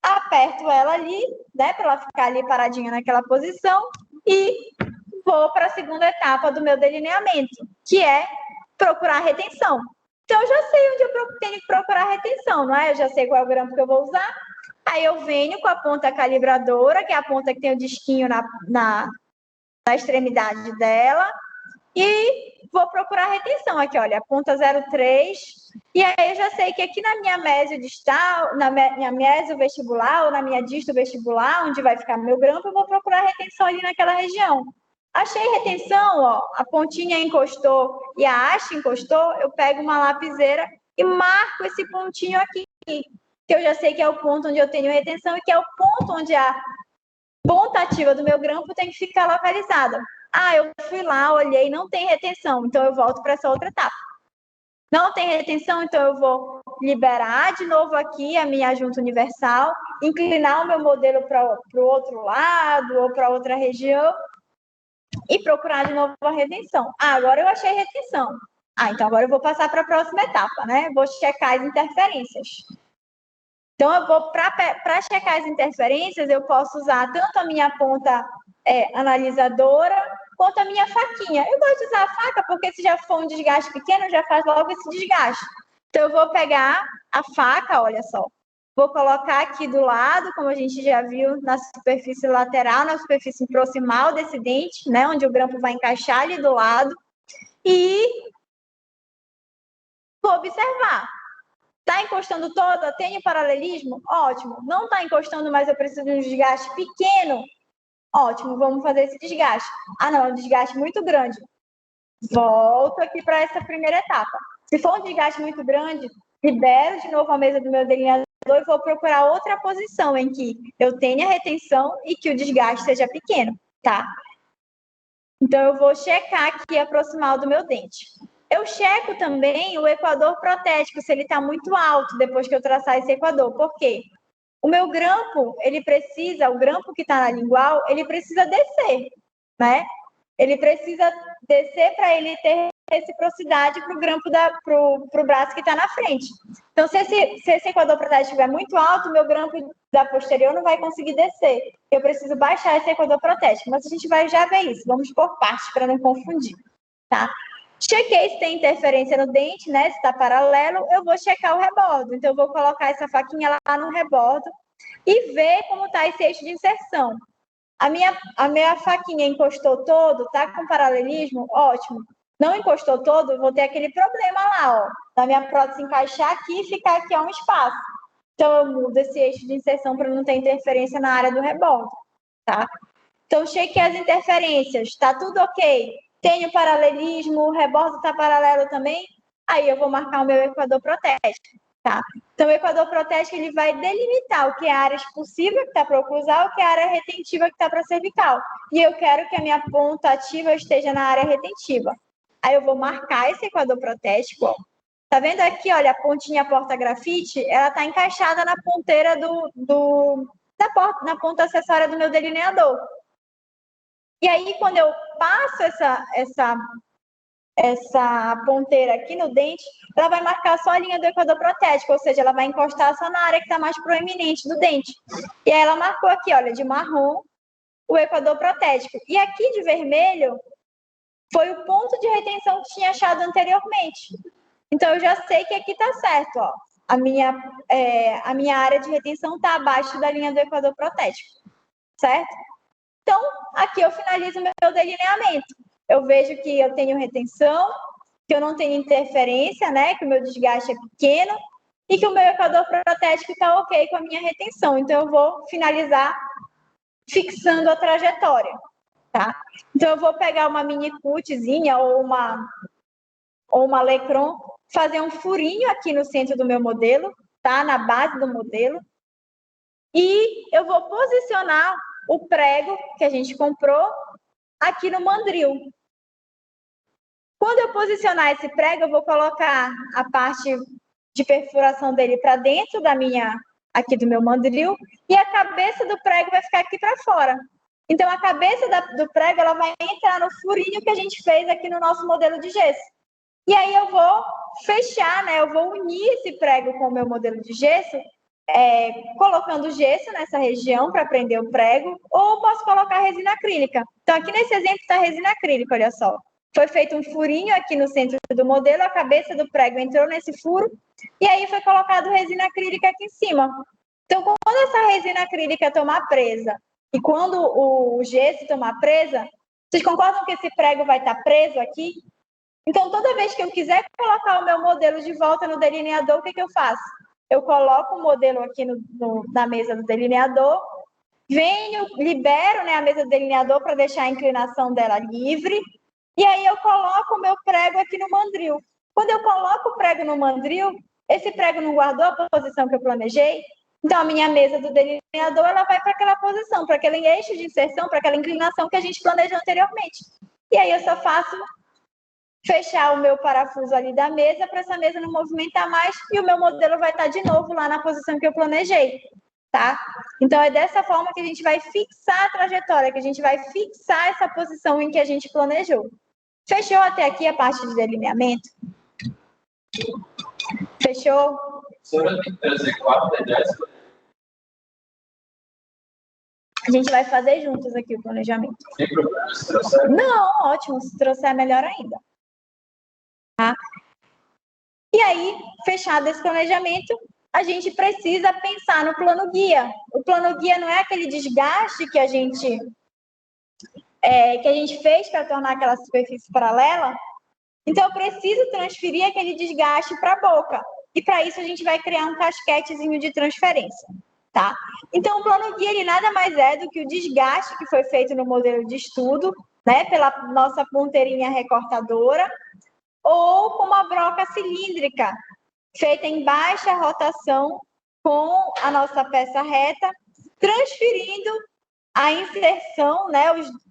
aperto ela ali, né, para ela ficar ali paradinha naquela posição e vou para a segunda etapa do meu delineamento, que é procurar retenção. Então, eu já sei onde eu tenho que procurar retenção, não é? Eu já sei qual é o grampo que eu vou usar. Aí eu venho com a ponta calibradora, que é a ponta que tem o disquinho na extremidade dela, e vou procurar retenção aqui, olha, a ponta 03, e aí eu já sei que aqui na minha mésio distal, na minha mésio vestibular, ou na minha disto vestibular, onde vai ficar meu grampo, eu vou procurar retenção ali naquela região. Achei retenção, ó, a pontinha encostou e a haste encostou, eu pego uma lapiseira e marco esse pontinho aqui, que eu já sei que é o ponto onde eu tenho retenção e que é o ponto onde a ponta ativa do meu grampo tem que ficar localizada. Ah, eu fui lá, olhei, não tem retenção, então eu volto para essa outra etapa. Não tem retenção, então eu vou liberar de novo aqui a minha junta universal, inclinar o meu modelo para o outro lado ou para outra região e procurar de novo a retenção. Ah, agora eu achei retenção. Ah, então agora eu vou passar para a próxima etapa, né? Vou checar as interferências. Então, eu vou para checar as interferências, eu posso usar tanto a minha ponta analisadora, quanto a minha faquinha. Eu gosto de usar a faca, porque se já for um desgaste pequeno, já faz logo esse desgaste. Então, eu vou pegar a faca, olha só, vou colocar aqui do lado, como a gente já viu, na superfície lateral, na superfície proximal desse dente, né, onde o grampo vai encaixar ali do lado, e vou observar. Está encostando toda? Tem paralelismo? Ótimo. Não está encostando, mas eu preciso de um desgaste pequeno? Ótimo, vamos fazer esse desgaste. Ah, não, é um desgaste muito grande. Volto aqui para essa primeira etapa. Se for um desgaste muito grande, libero de novo a mesa do meu delineador e vou procurar outra posição em que eu tenha retenção e que o desgaste seja pequeno, tá? Então, eu vou checar aqui a proximal do meu dente. Eu checo também o equador protético, se ele está muito alto depois que eu traçar esse equador. Por quê? O meu grampo, o grampo que está na lingual, ele precisa descer, né? Ele precisa descer para ele ter reciprocidade para o grampo, para o braço que está na frente. Então, se esse equador protético estiver muito alto, o meu grampo da posterior não vai conseguir descer. Eu preciso baixar esse equador protético, mas a gente vai já ver isso. Vamos por partes para não confundir, tá? Chequei se tem interferência no dente, né? Se está paralelo, eu vou checar o rebordo. Então, eu vou colocar essa faquinha lá no rebordo e ver como está esse eixo de inserção. A minha faquinha encostou todo, tá com paralelismo? Ótimo. Não encostou todo, eu vou ter aquele problema lá, ó. Da minha prótese encaixar aqui e ficar aqui um espaço. Então, eu mudo esse eixo de inserção para não ter interferência na área do rebordo, tá? Então, chequei as interferências. Tá tudo ok? tenho paralelismo, o rebordo está paralelo também, aí eu vou marcar o meu equador protético, tá? Então, o equador protético, ele vai delimitar o que é a área expulsiva, que está para oclusal, o que é a área retentiva, que está para cervical. E eu quero que a minha ponta ativa esteja na área retentiva. Aí eu vou marcar esse equador protético, ó. Tá vendo aqui, olha, a pontinha porta-grafite, ela está encaixada na ponteira na ponta acessória do meu delineador. E aí, quando eu passo essa ponteira aqui no dente, ela vai marcar só a linha do equador protético, ou seja, ela vai encostar só na área que está mais proeminente do dente. E aí ela marcou aqui, olha, de marrom, o equador protético. E aqui de vermelho foi o ponto de retenção que tinha achado anteriormente. Então, eu já sei que aqui está certo, ó. A minha área de retenção está abaixo da linha do equador protético, certo? Então, aqui eu finalizo o meu delineamento. Eu vejo que eu tenho retenção, que eu não tenho interferência, né? Que o meu desgaste é pequeno e que o meu equador protético está ok com a minha retenção. Então, eu vou finalizar fixando a trajetória, tá? Então, eu vou pegar uma mini cutzinha ou uma Lecron, fazer um furinho aqui no centro do meu modelo, tá? Na base do modelo. E eu vou posicionar o prego que a gente comprou aqui no mandril. Quando eu posicionar esse prego, eu vou colocar a parte de perfuração dele para dentro aqui do meu mandril, e a cabeça do prego vai ficar aqui para fora. Então, a cabeça do prego, ela vai entrar no furinho que a gente fez aqui no nosso modelo de gesso. E aí eu vou fechar, né? Eu vou unir esse prego com o meu modelo de gesso, colocando gesso nessa região para prender o prego, ou posso colocar resina acrílica. Então, aqui nesse exemplo está resina acrílica, olha só. Foi feito um furinho aqui no centro do modelo, a cabeça do prego entrou nesse furo, e aí foi colocado resina acrílica aqui em cima. Então, quando essa resina acrílica tomar presa, e quando o gesso tomar presa, vocês concordam que esse prego vai estar preso aqui? Então, toda vez que eu quiser colocar o meu modelo de volta no delineador, o que eu faço? Eu coloco o modelo aqui na mesa do delineador, libero, né, a mesa do delineador para deixar a inclinação dela livre, e aí eu coloco o meu prego aqui no mandril. Quando eu coloco o prego no mandril, esse prego não guardou a posição que eu planejei, então a minha mesa do delineador ela vai para aquela posição, para aquele eixo de inserção, para aquela inclinação que a gente planejou anteriormente. E aí eu só faço fechar o meu parafuso ali da mesa para essa mesa não movimentar mais e o meu modelo vai estar de novo lá na posição que eu planejei, tá? Então, é dessa forma que a gente vai fixar a trajetória, que a gente vai fixar essa posição em que a gente planejou. Fechou até aqui a parte de delineamento? Fechou? A senhora tem que trazer 4 10. A gente vai fazer juntos aqui o planejamento. Tem problema se trouxer? Não, ótimo. Se trouxer, melhor ainda. Tá? E aí, fechado esse planejamento, a gente precisa pensar no plano guia. O plano guia não é aquele desgaste que a gente fez para tornar aquela superfície paralela. Então, eu preciso transferir aquele desgaste para a boca. E para isso, a gente vai criar um casquetezinho de transferência. Tá? Então, o plano guia ele nada mais é do que o desgaste que foi feito no modelo de estudo, né, pela nossa ponteirinha recortadora, ou com uma broca cilíndrica, feita em baixa rotação com a nossa peça reta, transferindo a inserção, né,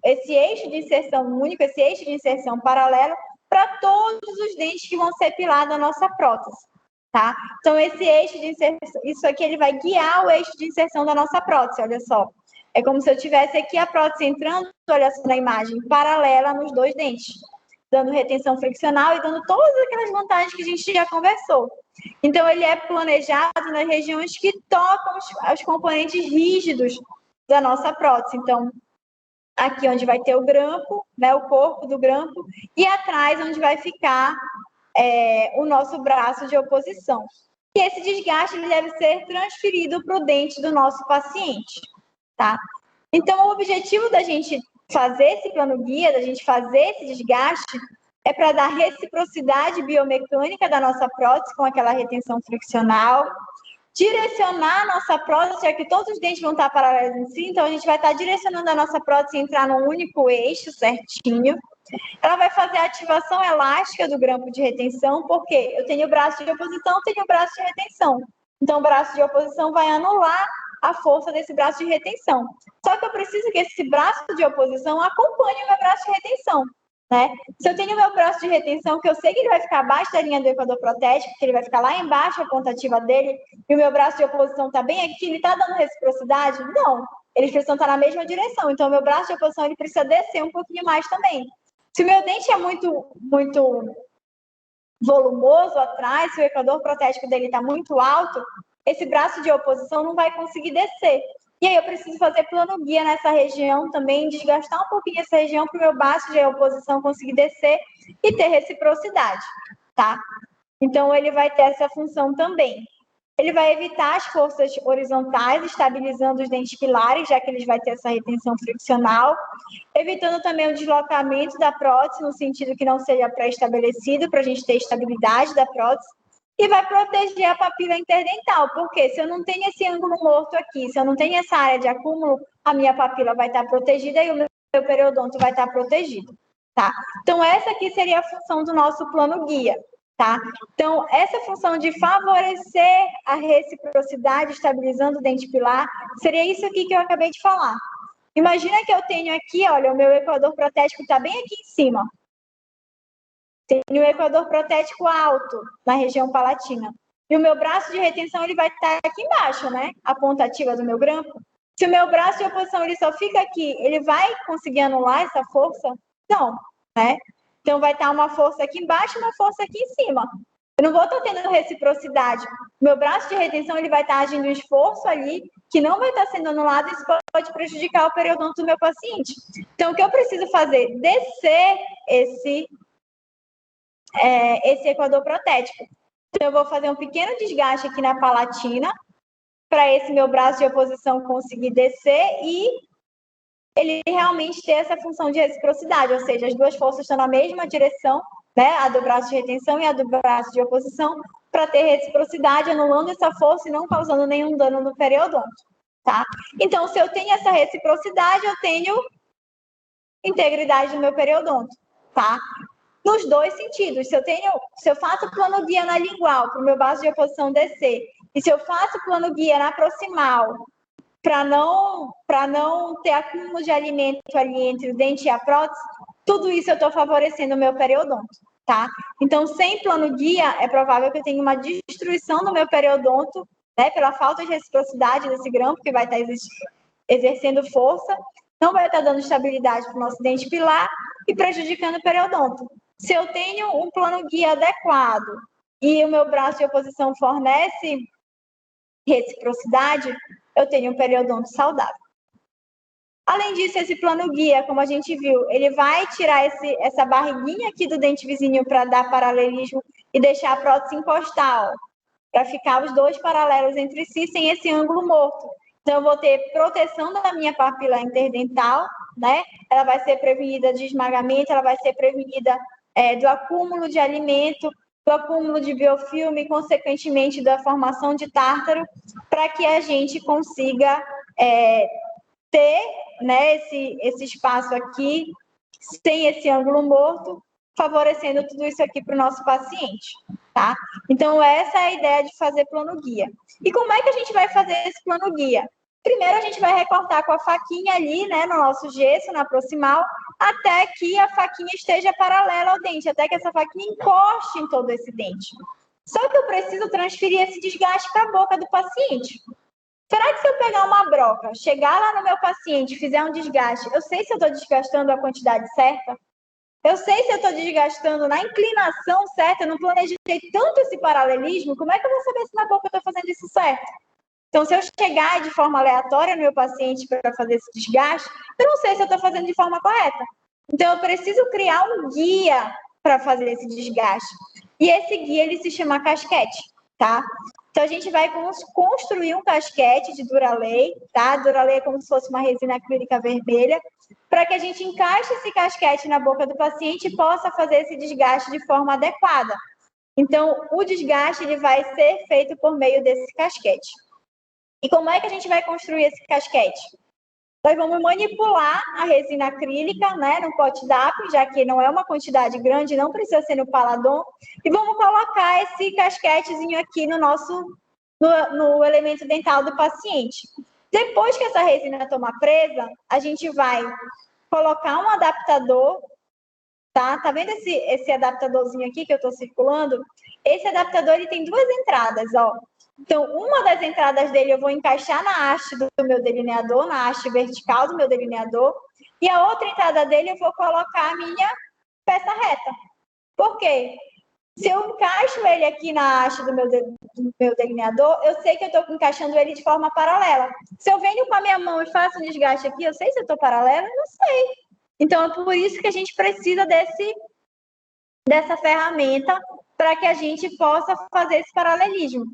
esse eixo de inserção único, esse eixo de inserção paralelo, para todos os dentes que vão ser pilados na nossa prótese. Tá? Então, esse eixo de inserção, isso aqui ele vai guiar o eixo de inserção da nossa prótese, olha só. É como se eu tivesse aqui a prótese entrando, olha só na imagem, paralela nos 2 dentes, dando retenção friccional e dando todas aquelas vantagens que a gente já conversou. Então, ele é planejado nas regiões que tocam os componentes rígidos da nossa prótese. Então, aqui onde vai ter o grampo, né, o corpo do grampo, e atrás onde vai ficar o nosso braço de oposição. E esse desgaste ele deve ser transferido para o dente do nosso paciente, tá? Então, o objetivo da gente fazer esse plano guia, da gente fazer esse desgaste, é para dar reciprocidade biomecânica da nossa prótese com aquela retenção friccional, direcionar a nossa prótese, já que todos os dentes vão estar paralelos em si, então a gente vai estar direcionando a nossa prótese a entrar num único eixo certinho, Ela vai fazer a ativação elástica do grampo de retenção, porque eu tenho o braço de oposição, tenho o braço de retenção. Então, o braço de oposição vai anular a força desse braço de retenção. Só que eu preciso que esse braço de oposição acompanhe o meu braço de retenção, né? Se eu tenho o meu braço de retenção, que eu sei que ele vai ficar abaixo da linha do equador protético, que ele vai ficar lá embaixo, a ponta ativa dele, e o meu braço de oposição está bem aqui, ele está dando reciprocidade? Não. Eles precisam estar na mesma direção. Então, o meu braço de oposição ele precisa descer um pouquinho mais também. Se o meu dente é muito volumoso atrás, se o equador protético dele está muito alto, esse braço de oposição não vai conseguir descer. E aí eu preciso fazer plano guia nessa região também, desgastar um pouquinho essa região para o meu braço de oposição conseguir descer e ter reciprocidade, tá? Então, ele vai ter essa função também. Ele vai evitar as forças horizontais, estabilizando os dentes pilares, já que eles vão ter essa retenção friccional, evitando também o deslocamento da prótese, no sentido que não seja pré-estabelecido, para a gente ter estabilidade da prótese, e vai proteger a papila interdental, porque se eu não tenho esse ângulo morto aqui, se eu não tenho essa área de acúmulo, a minha papila vai estar protegida e o meu periodonto vai estar protegido, tá? Então, essa aqui seria a função do nosso plano guia. Tá? Então, essa função de favorecer a reciprocidade, estabilizando o dente pilar, seria isso aqui que eu acabei de falar. Imagina que eu tenho aqui, olha, o meu equador protético está bem aqui em cima. Tenho o equador protético alto, na região palatina. E o meu braço de retenção, ele vai estar aqui embaixo, né? A ponta ativa do meu grampo. Se o meu braço de oposição, ele só fica aqui, ele vai conseguir anular essa força? Não, né? Então, vai estar uma força aqui embaixo e uma força aqui em cima. Eu não vou estar tendo reciprocidade. O meu braço de retenção ele vai estar agindo um esforço ali que não vai estar sendo anulado e isso pode prejudicar o periodonto do meu paciente. Então, o que eu preciso fazer? Descer esse equador protético. Então, eu vou fazer um pequeno desgaste aqui na palatina para esse meu braço de oposição conseguir descer e ele realmente ter essa função de reciprocidade, ou seja, as duas forças estão na mesma direção, né, a do braço de retenção e a do braço de oposição, para ter reciprocidade, anulando essa força e não causando nenhum dano no periodonto, tá? Então, se eu tenho essa reciprocidade, eu tenho integridade do meu periodonto, tá? Nos dois sentidos, se eu faço plano guia na lingual para o meu braço de oposição descer, e se eu faço plano guia na proximal para não ter acúmulo de alimento ali entre o dente e a prótese, tudo isso eu estou favorecendo o meu periodonto, tá? Então, sem plano guia, é provável que eu tenha uma destruição do meu periodonto, né, pela falta de reciprocidade desse grampo, que vai estar exercendo força, não vai estar dando estabilidade para o nosso dente pilar e prejudicando o periodonto. Se eu tenho um plano guia adequado e o meu braço de oposição fornece reciprocidade, eu tenho um periodonto saudável. Além disso, esse plano guia, como a gente viu, ele vai tirar essa barriguinha aqui do dente vizinho para dar paralelismo e deixar a prótese encostar, para ficar os dois paralelos entre si, sem esse ângulo morto. Então, eu vou ter proteção da minha papila interdental, né? Ela vai ser prevenida de esmagamento, ela vai ser prevenida do acúmulo de alimento, do acúmulo de biofilme, consequentemente da formação de tártaro, para que a gente consiga ter, né, esse espaço aqui, sem esse ângulo morto, favorecendo tudo isso aqui para o nosso paciente, tá? Então, essa é a ideia de fazer plano guia. E como é que a gente vai fazer esse plano guia? Primeiro, a gente vai recortar com a faquinha ali, né, no nosso gesso, na proximal, até que a faquinha esteja paralela ao dente, até que essa faquinha encoste em todo esse dente. Só que eu preciso transferir esse desgaste para a boca do paciente. Será que se eu pegar uma broca, chegar lá no meu paciente, fizer um desgaste, eu sei se eu estou desgastando a quantidade certa? Eu sei se eu estou desgastando na inclinação certa, eu não planejei tanto esse paralelismo, como é que eu vou saber se na boca eu estou fazendo isso certo? Então, se eu chegar de forma aleatória no meu paciente para fazer esse desgaste, eu não sei se eu estou fazendo de forma correta. Então, eu preciso criar um guia para fazer esse desgaste. E esse guia, ele se chama casquete, tá? Então, a gente vai construir um casquete de Duralay, tá? Duralay é como se fosse uma resina acrílica vermelha, para que a gente encaixe esse casquete na boca do paciente e possa fazer esse desgaste de forma adequada. Então, o desgaste ele vai ser feito por meio desse casquete. E como é que a gente vai construir esse casquete? Nós vamos manipular a resina acrílica, né, no pote d'água, já que não é uma quantidade grande, não precisa ser no paladom, e vamos colocar esse casquetezinho aqui no elemento dental do paciente. Depois que essa resina toma presa, a gente vai colocar um adaptador, tá? Tá vendo esse adaptadorzinho aqui que eu estou circulando? Esse adaptador, ele tem duas entradas, ó. Então, uma das entradas dele eu vou encaixar na haste do meu delineador, na haste vertical do meu delineador, e a outra entrada dele eu vou colocar a minha peça reta. Por quê? Se eu encaixo ele aqui na haste do meu delineador, eu sei que eu estou encaixando ele de forma paralela. Se eu venho com a minha mão e faço um desgaste aqui, eu sei se eu estou paralela? Eu não sei. Então, é por isso que a gente precisa dessa ferramenta para que a gente possa fazer esse paralelismo.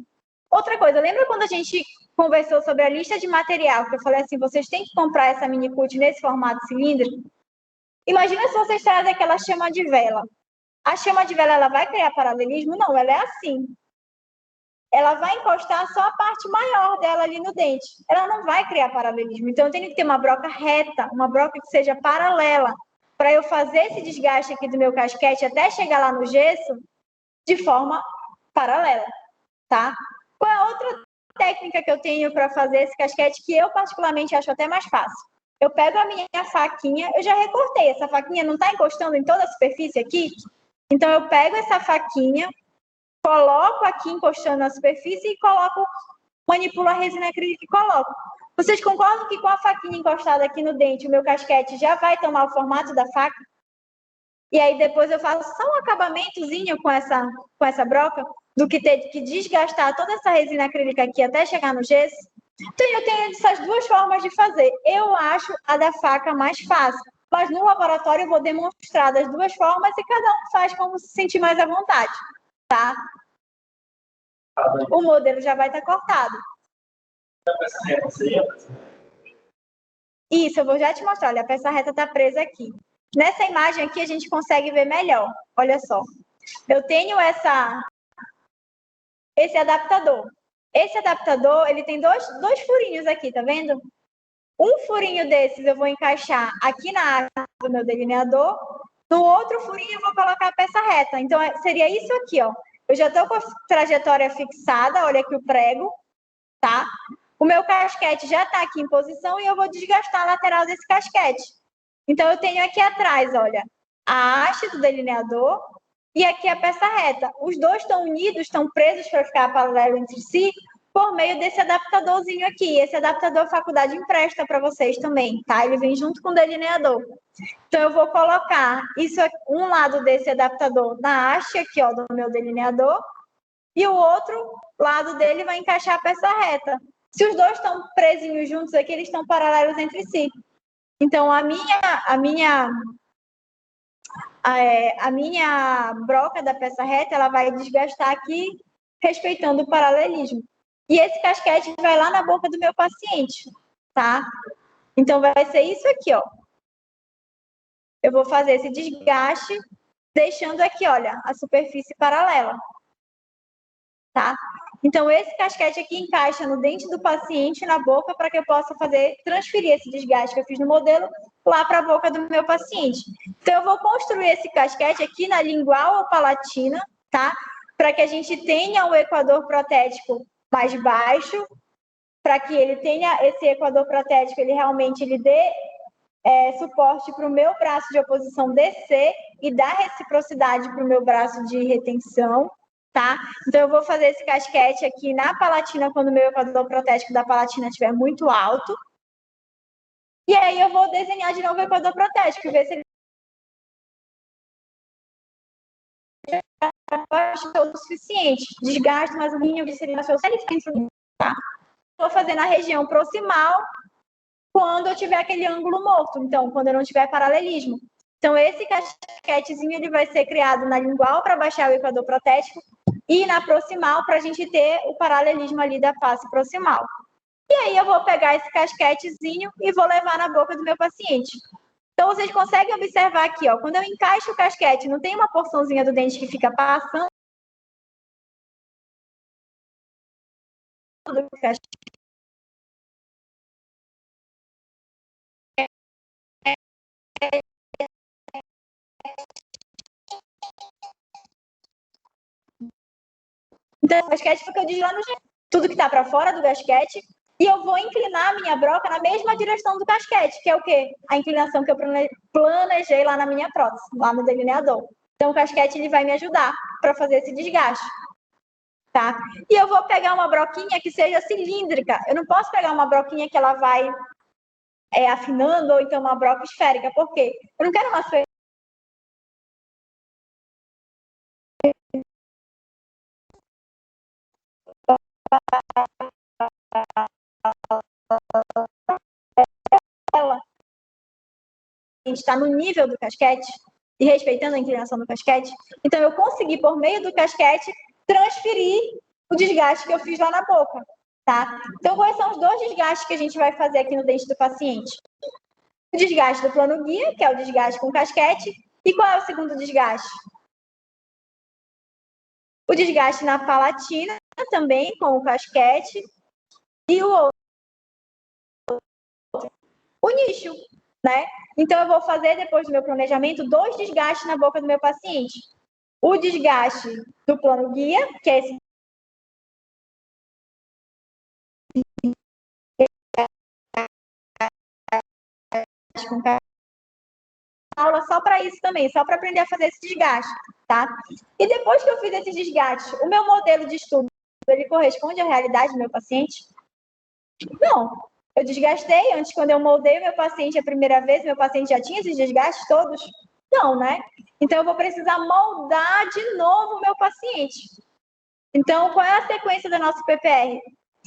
Outra coisa, lembra quando a gente conversou sobre a lista de material, que eu falei assim, vocês têm que comprar essa mini cut nesse formato cilíndrico? Imagina se vocês trazem aquela chama de vela. A chama de vela, ela vai criar paralelismo? Não, ela é assim. Ela vai encostar só a parte maior dela ali no dente. Ela não vai criar paralelismo. Então, eu tenho que ter uma broca reta, uma broca que seja paralela, para eu fazer esse desgaste aqui do meu casquete até chegar lá no gesso de forma paralela, tá? Qual é a outra técnica que eu tenho para fazer esse casquete que eu particularmente acho até mais fácil? Eu pego a minha faquinha, eu já recortei, essa faquinha não está encostando em toda a superfície aqui? Então, eu pego essa faquinha, coloco aqui encostando na superfície e manipulo a resina acrílica e coloco. Vocês concordam que com a faquinha encostada aqui no dente, o meu casquete já vai tomar o formato da faca? E aí depois eu faço só um acabamentozinho com essa broca, do que ter que desgastar toda essa resina acrílica aqui até chegar no gesso. Então eu tenho essas duas formas de fazer. Eu acho a da faca mais fácil, mas no laboratório eu vou demonstrar das duas formas e cada um faz como se sentir mais à vontade, tá? O modelo já vai estar cortado. Isso, eu vou já te mostrar. Olha, a peça reta está presa aqui. Nessa imagem aqui a gente consegue ver melhor. Olha só. Eu tenho esse adaptador. Esse adaptador, ele tem dois furinhos aqui, tá vendo? Um furinho desses eu vou encaixar aqui na haste do meu delineador. No outro furinho eu vou colocar a peça reta. Então, seria isso aqui, ó. Eu já estou com a trajetória fixada, olha aqui o prego, tá? O meu casquete já está aqui em posição e eu vou desgastar a lateral desse casquete. Então, eu tenho aqui atrás, olha, a haste do delineador e aqui a peça reta. Os dois estão unidos, estão presos para ficar paralelo entre si por meio desse adaptadorzinho aqui. Esse adaptador a faculdade empresta para vocês também, tá? Ele vem junto com o delineador. Então, eu vou colocar isso aqui, um lado desse adaptador na haste aqui, ó, do meu delineador, e o outro lado dele vai encaixar a peça reta. Se os dois estão presinhos juntos aqui, eles estão paralelos entre si. Então, a minha broca da peça reta, ela vai desgastar aqui, respeitando o paralelismo. E esse casquete vai lá na boca do meu paciente, tá? Então, vai ser isso aqui, ó. Eu vou fazer esse desgaste, deixando aqui, olha, a superfície paralela, tá? Então, esse casquete aqui encaixa no dente do paciente, na boca, para que eu possa transferir esse desgaste que eu fiz no modelo lá para a boca do meu paciente. Então, eu vou construir esse casquete aqui na lingual ou palatina, tá? Para que a gente tenha o equador protético mais baixo, para que ele tenha esse equador protético, ele realmente dê suporte para o meu braço de oposição descer e dar reciprocidade para o meu braço de retenção, tá? Então, eu vou fazer esse casquete aqui na palatina, quando o meu equador protético da palatina estiver muito alto. E aí, eu vou desenhar de novo o equador protético, ver se ele é o suficiente. Desgaste mais um pouquinho, ver se ele nasceu certinho, tá? Vou fazer na região proximal, quando eu tiver aquele ângulo morto, então, quando eu não tiver paralelismo. Então, esse casquetezinho ele vai ser criado na lingual para baixar o equador protético e na proximal para a gente ter o paralelismo ali da face proximal. E aí eu vou pegar esse casquetezinho e vou levar na boca do meu paciente. Então, vocês conseguem observar aqui, ó, quando eu encaixo o casquete, não tem uma porçãozinha do dente que fica passando do casquete. Então, o gasquete fica deslando tudo que está para fora do gasquete e eu vou inclinar a minha broca na mesma direção do gasquete, que é o quê? A inclinação que eu planejei lá na minha prótese, lá no delineador. Então, o gasquete ele vai me ajudar para fazer esse desgaste. Tá? E eu vou pegar uma broquinha que seja cilíndrica. Eu não posso pegar uma broquinha que ela vai afinando ou então uma broca esférica. Por quê? Eu não quero uma ela está no nível do casquete e respeitando a inclinação do casquete. Então, eu consegui, por meio do casquete, transferir o desgaste que eu fiz lá na boca, tá? Então, quais são os dois desgastes que a gente vai fazer aqui no dente do paciente? O desgaste do plano guia, que é o desgaste com casquete. E qual é o segundo desgaste? O desgaste na palatina, também com o casquete. E o outro, o nicho, né? Então, eu vou fazer, depois do meu planejamento, 2 desgastes na boca do meu paciente. O desgaste do plano guia, que é esse aula só para isso também, só para aprender a fazer esse desgaste, tá? E depois que eu fiz esse desgaste, o meu modelo de estudo, ele corresponde à realidade do meu paciente? Não. Eu desgastei antes, quando eu moldei o meu paciente a primeira vez, meu paciente já tinha esses desgastes todos? Não, né? Então, eu vou precisar moldar de novo o meu paciente. Então, qual é a sequência do nosso PPR?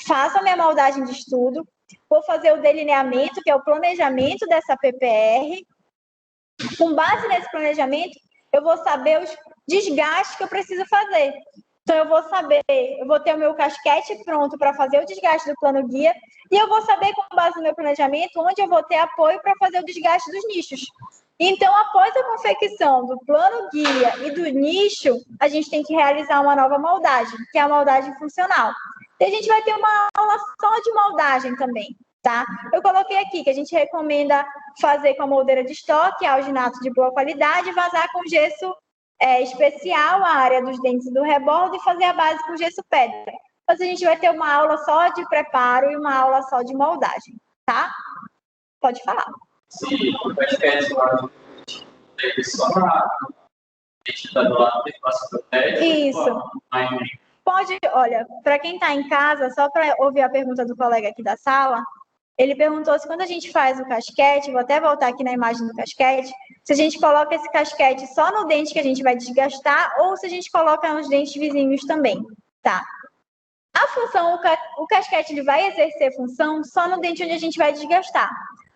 Faço a minha moldagem de estudo, vou fazer o delineamento, que é o planejamento dessa PPR. Com base nesse planejamento, eu vou saber os desgastes que eu preciso fazer. Então, eu vou ter o meu casquete pronto para fazer o desgaste do plano guia e eu vou saber, com base no meu planejamento, onde eu vou ter apoio para fazer o desgaste dos nichos. Então, após a confecção do plano guia e do nicho, a gente tem que realizar uma nova moldagem, que é a moldagem funcional. E a gente vai ter uma aula só de moldagem também, tá? Eu coloquei aqui que a gente recomenda fazer com a moldeira de estoque, alginato de boa qualidade, vazar com gesso especial a área dos dentes do rebordo e fazer a base com gesso pedra. Mas a gente vai ter uma aula só de preparo e uma aula só de moldagem, tá? Pode falar. Se o basquete lá tem só na gente tá do lado tem bastante teste. Isso. Pode, olha, para quem está em casa, só para ouvir a pergunta do colega aqui da sala, ele perguntou se quando a gente faz o casquete, vou até voltar aqui na imagem do casquete, se a gente coloca esse casquete só no dente que a gente vai desgastar ou se a gente coloca nos dentes vizinhos também, tá? A função, o casquete ele vai exercer função só no dente onde a gente vai desgastar.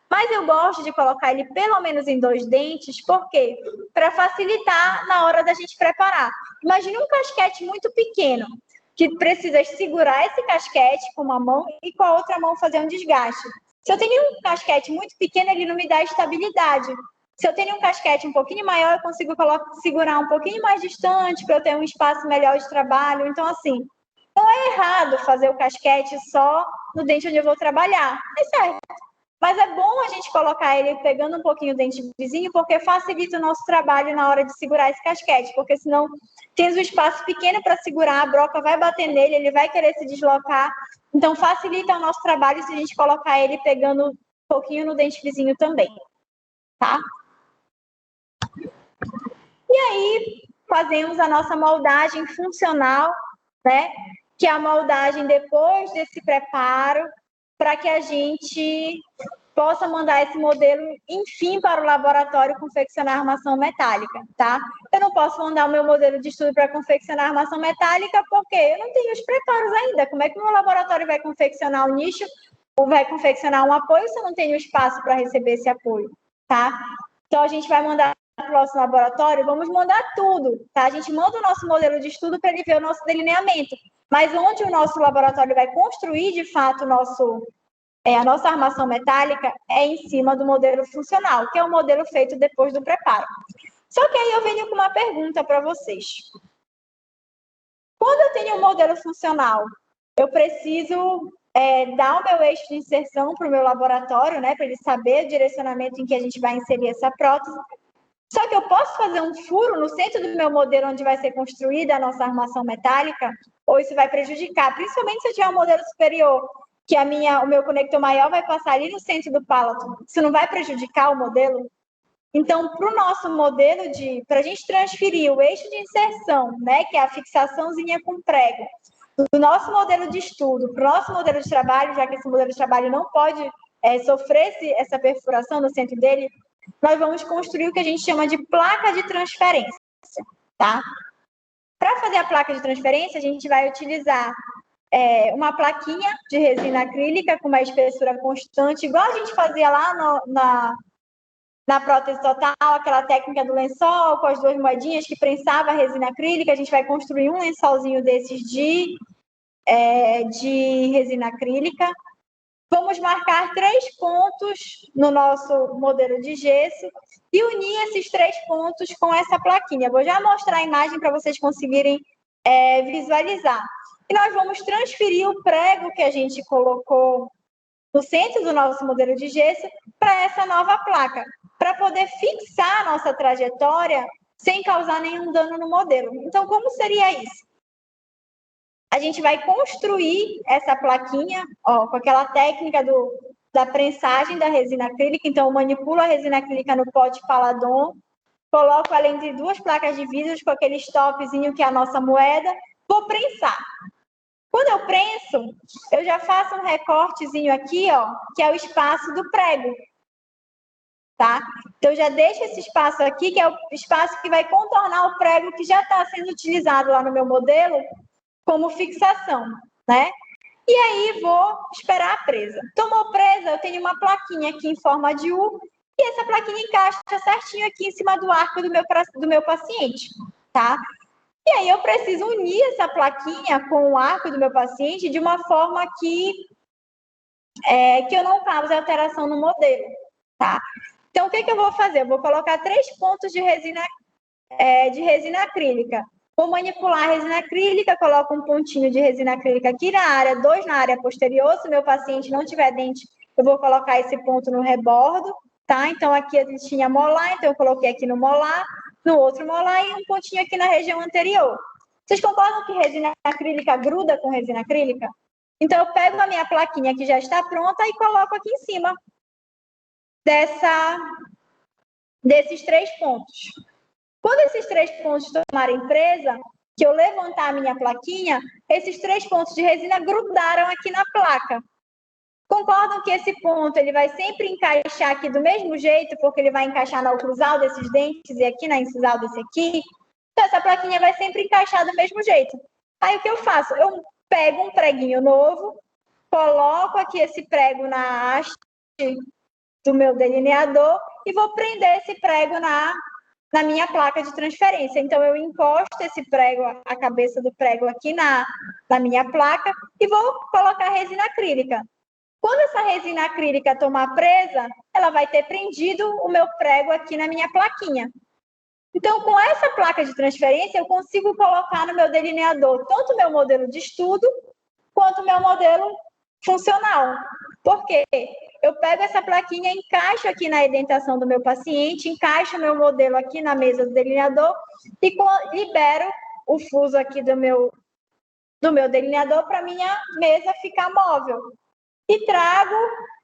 Mas eu gosto de colocar ele pelo menos em 2 dentes, por quê? Para facilitar na hora da gente preparar. Imagine um casquete muito pequeno, que precisa segurar esse casquete com uma mão e com a outra mão fazer um desgaste. Se eu tenho um casquete muito pequeno, ele não me dá estabilidade. Se eu tenho um casquete um pouquinho maior, eu consigo segurar um pouquinho mais distante para eu ter um espaço melhor de trabalho. Então, assim, não é errado fazer o casquete só no dente onde eu vou trabalhar. É certo. Mas é bom a gente colocar ele pegando um pouquinho o dente vizinho, porque facilita o nosso trabalho na hora de segurar esse casquete, porque senão tens um espaço pequeno para segurar, a broca vai bater nele, ele vai querer se deslocar, então facilita o nosso trabalho se a gente colocar ele pegando um pouquinho no dente vizinho também, tá? E aí, fazemos a nossa moldagem funcional, né? Que é a moldagem depois desse preparo, para que a gente possa mandar esse modelo, enfim, para o laboratório confeccionar armação metálica, tá? Eu não posso mandar o meu modelo de estudo para confeccionar armação metálica porque eu não tenho os preparos ainda. Como é que o meu laboratório vai confeccionar um nicho ou vai confeccionar um apoio se eu não tenho espaço para receber esse apoio, tá? Então, a gente vai mandar para o nosso laboratório, vamos mandar tudo, tá? A gente manda o nosso modelo de estudo para ele ver o nosso delineamento, mas onde o nosso laboratório vai construir, de fato, a nossa armação metálica é em cima do modelo funcional, que é o modelo feito depois do preparo. Só que aí eu venho com uma pergunta para vocês. Quando eu tenho um modelo funcional, eu preciso dar o meu eixo de inserção para o meu laboratório, né, para ele saber o direcionamento em que a gente vai inserir essa prótese. Só que eu posso fazer um furo no centro do meu modelo onde vai ser construída a nossa armação metálica, ou isso vai prejudicar, principalmente se eu tiver um modelo superior, que o meu conector maior vai passar ali no centro do palato. Isso não vai prejudicar o modelo? Então, para o nosso modelo para a gente transferir o eixo de inserção, né, que é a fixaçãozinha com prego, do nosso modelo de estudo para o nosso modelo de trabalho, já que esse modelo de trabalho não pode sofrer essa perfuração no centro dele, nós vamos construir o que a gente chama de placa de transferência, tá? Para fazer a placa de transferência, a gente vai utilizar uma plaquinha de resina acrílica com uma espessura constante, igual a gente fazia lá na prótese total, aquela técnica do lençol com as 2 moedinhas que prensava a resina acrílica. A gente vai construir um lençolzinho desses de resina acrílica. Vamos marcar 3 pontos no nosso modelo de gesso e unir esses 3 pontos com essa plaquinha. Vou já mostrar a imagem para vocês conseguirem visualizar. E nós vamos transferir o prego que a gente colocou no centro do nosso modelo de gesso para essa nova placa, para poder fixar a nossa trajetória sem causar nenhum dano no modelo. Então, como seria isso? A gente vai construir essa plaquinha, com aquela técnica da prensagem da resina acrílica. Então, eu manipulo a resina acrílica no pote Paladon, coloco ela entre 2 placas de vidro com aquele stopzinho que é a nossa moeda, vou prensar. Quando eu prenso, eu já faço um recortezinho aqui, que é o espaço do prego, tá? Então, eu já deixo esse espaço aqui, que é o espaço que vai contornar o prego que já está sendo utilizado lá no meu modelo, como fixação, né? E aí vou esperar a presa. Tomou presa, eu tenho uma plaquinha aqui em forma de U, e essa plaquinha encaixa certinho aqui em cima do arco do meu paciente, tá? E aí eu preciso unir essa plaquinha com o arco do meu paciente de uma forma que eu não cause alteração no modelo, tá? Então, o que eu vou fazer? Eu vou colocar 3 pontos de resina acrílica. Vou manipular a resina acrílica, coloco um pontinho de resina acrílica aqui na área, 2 na área posterior. Se o meu paciente não tiver dente, eu vou colocar esse ponto no rebordo, tá? Então, aqui a gente tinha molar, então eu coloquei aqui no molar, no outro molar e um pontinho aqui na região anterior. Vocês concordam que resina acrílica gruda com resina acrílica? Então, eu pego a minha plaquinha que já está pronta e coloco aqui em cima desses 3 pontos. Quando esses 3 pontos tomarem presa, que eu levantar a minha plaquinha, esses 3 pontos de resina grudaram aqui na placa. Concordam que esse ponto ele vai sempre encaixar aqui do mesmo jeito, porque ele vai encaixar na oclusal desses dentes e aqui na incisal desse aqui? Então, essa plaquinha vai sempre encaixar do mesmo jeito. Aí, o que eu faço? Eu pego um preguinho novo, coloco aqui esse prego na haste do meu delineador e vou prender esse prego na minha placa de transferência. Então, eu encosto esse prego, a cabeça do prego aqui na minha placa e vou colocar a resina acrílica. Quando essa resina acrílica tomar presa, ela vai ter prendido o meu prego aqui na minha plaquinha. Então, com essa placa de transferência, eu consigo colocar no meu delineador tanto o meu modelo de estudo quanto o meu modelo funcional. Por quê? Eu pego essa plaquinha, encaixo aqui na indentação do meu paciente, encaixo o meu modelo aqui na mesa do delineador e libero o fuso aqui do meu delineador para a minha mesa ficar móvel. E trago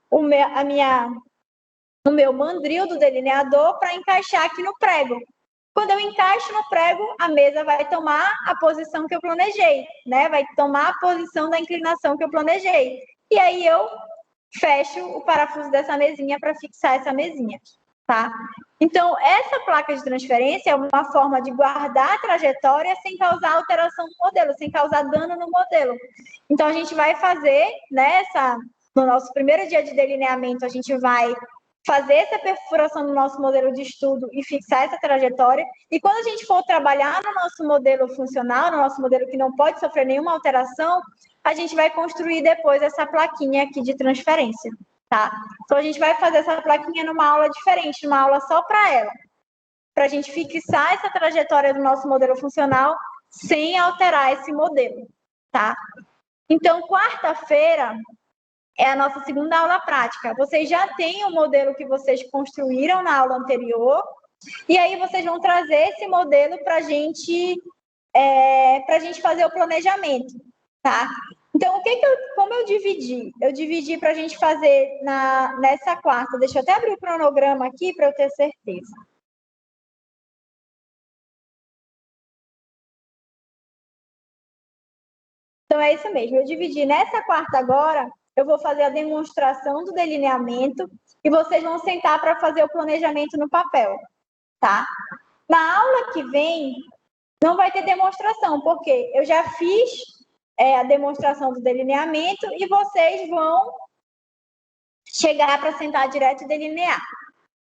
o meu mandril do delineador para encaixar aqui no prego. Quando eu encaixo no prego, a mesa vai tomar a posição que eu planejei, né? Vai tomar a posição da inclinação que eu planejei. E aí eu fecho o parafuso dessa mesinha para fixar essa mesinha, tá? Então, essa placa de transferência é uma forma de guardar a trajetória sem causar alteração no modelo, sem causar dano no modelo. Então, a gente vai fazer, né, no nosso primeiro dia de delineamento, a gente vai fazer essa perfuração no nosso modelo de estudo e fixar essa trajetória. E quando a gente for trabalhar no nosso modelo funcional, no nosso modelo que não pode sofrer nenhuma alteração, a gente vai construir depois essa plaquinha aqui de transferência, tá? Então, a gente vai fazer essa plaquinha numa aula diferente, numa aula só para ela, para a gente fixar essa trajetória do nosso modelo funcional sem alterar esse modelo, tá? Então, quarta-feira, é a nossa segunda aula prática. Vocês já têm o modelo que vocês construíram na aula anterior, e aí vocês vão trazer esse modelo para a gente fazer o planejamento, tá? Então, como eu dividi? Eu dividi para a gente fazer nessa quarta. Deixa eu até abrir o cronograma aqui para eu ter certeza. Então, é isso mesmo. Eu dividi nessa quarta agora, eu vou fazer a demonstração do delineamento e vocês vão sentar para fazer o planejamento no papel, tá? Na aula que vem, não vai ter demonstração, porque eu já fiz a demonstração do delineamento e vocês vão chegar para sentar direto e delinear.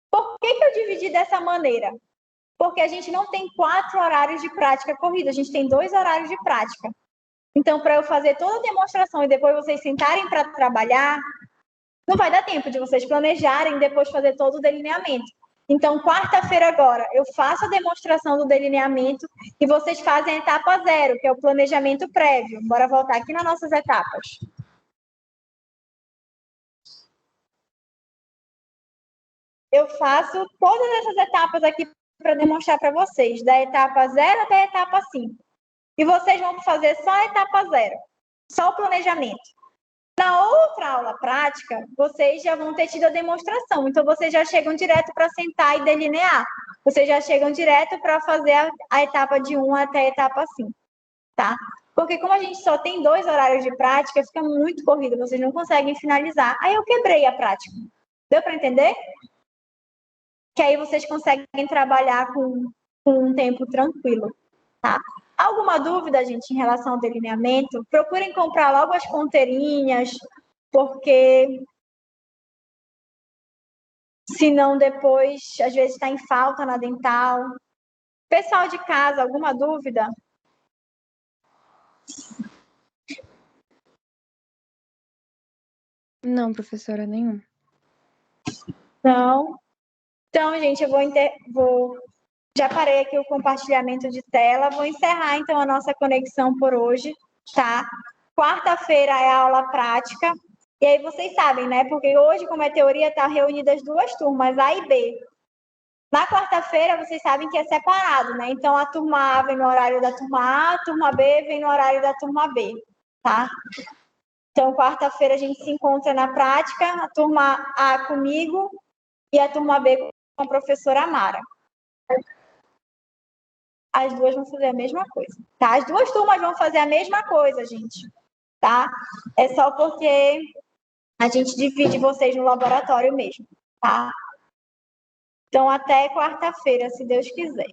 Por que eu dividi dessa maneira? Porque a gente não tem 4 horários de prática corrida, a gente tem 2 horários de prática. Então, para eu fazer toda a demonstração e depois vocês sentarem para trabalhar, não vai dar tempo de vocês planejarem e depois fazer todo o delineamento. Então, quarta-feira agora, eu faço a demonstração do delineamento e vocês fazem a etapa 0, que é o planejamento prévio. Bora voltar aqui nas nossas etapas. Eu faço todas essas etapas aqui para demonstrar para vocês, da etapa 0 até a etapa 5. E vocês vão fazer só a etapa 0, só o planejamento. Na outra aula prática, vocês já vão ter tido a demonstração, então vocês já chegam direto para sentar e delinear. Vocês já chegam direto para fazer a etapa de 1 até a etapa 5, tá? Porque como a gente só tem 2 horários de prática, fica muito corrido, vocês não conseguem finalizar. Aí eu quebrei a prática. Deu para entender? Que aí vocês conseguem trabalhar com um tempo tranquilo, tá? Alguma dúvida, gente, em relação ao delineamento? Procurem comprar logo as ponteirinhas, porque senão depois, às vezes, está em falta na dental. Pessoal de casa, alguma dúvida? Não, professora, nenhum. Não. Então, gente, eu já parei aqui o compartilhamento de tela. Vou encerrar, então, a nossa conexão por hoje, tá? Quarta-feira é a aula prática. E aí vocês sabem, né? Porque hoje, como é teoria, tá reunidas 2 turmas, A e B. Na quarta-feira, vocês sabem que é separado, né? Então, a turma A vem no horário da turma A, a turma B vem no horário da turma B, tá? Então, quarta-feira a gente se encontra na prática, a turma A comigo e a turma B com a professora Mara. As duas vão fazer a mesma coisa, tá? As 2 turmas vão fazer a mesma coisa, gente, tá? É só porque a gente divide vocês no laboratório mesmo, tá? Então, até quarta-feira, se Deus quiser.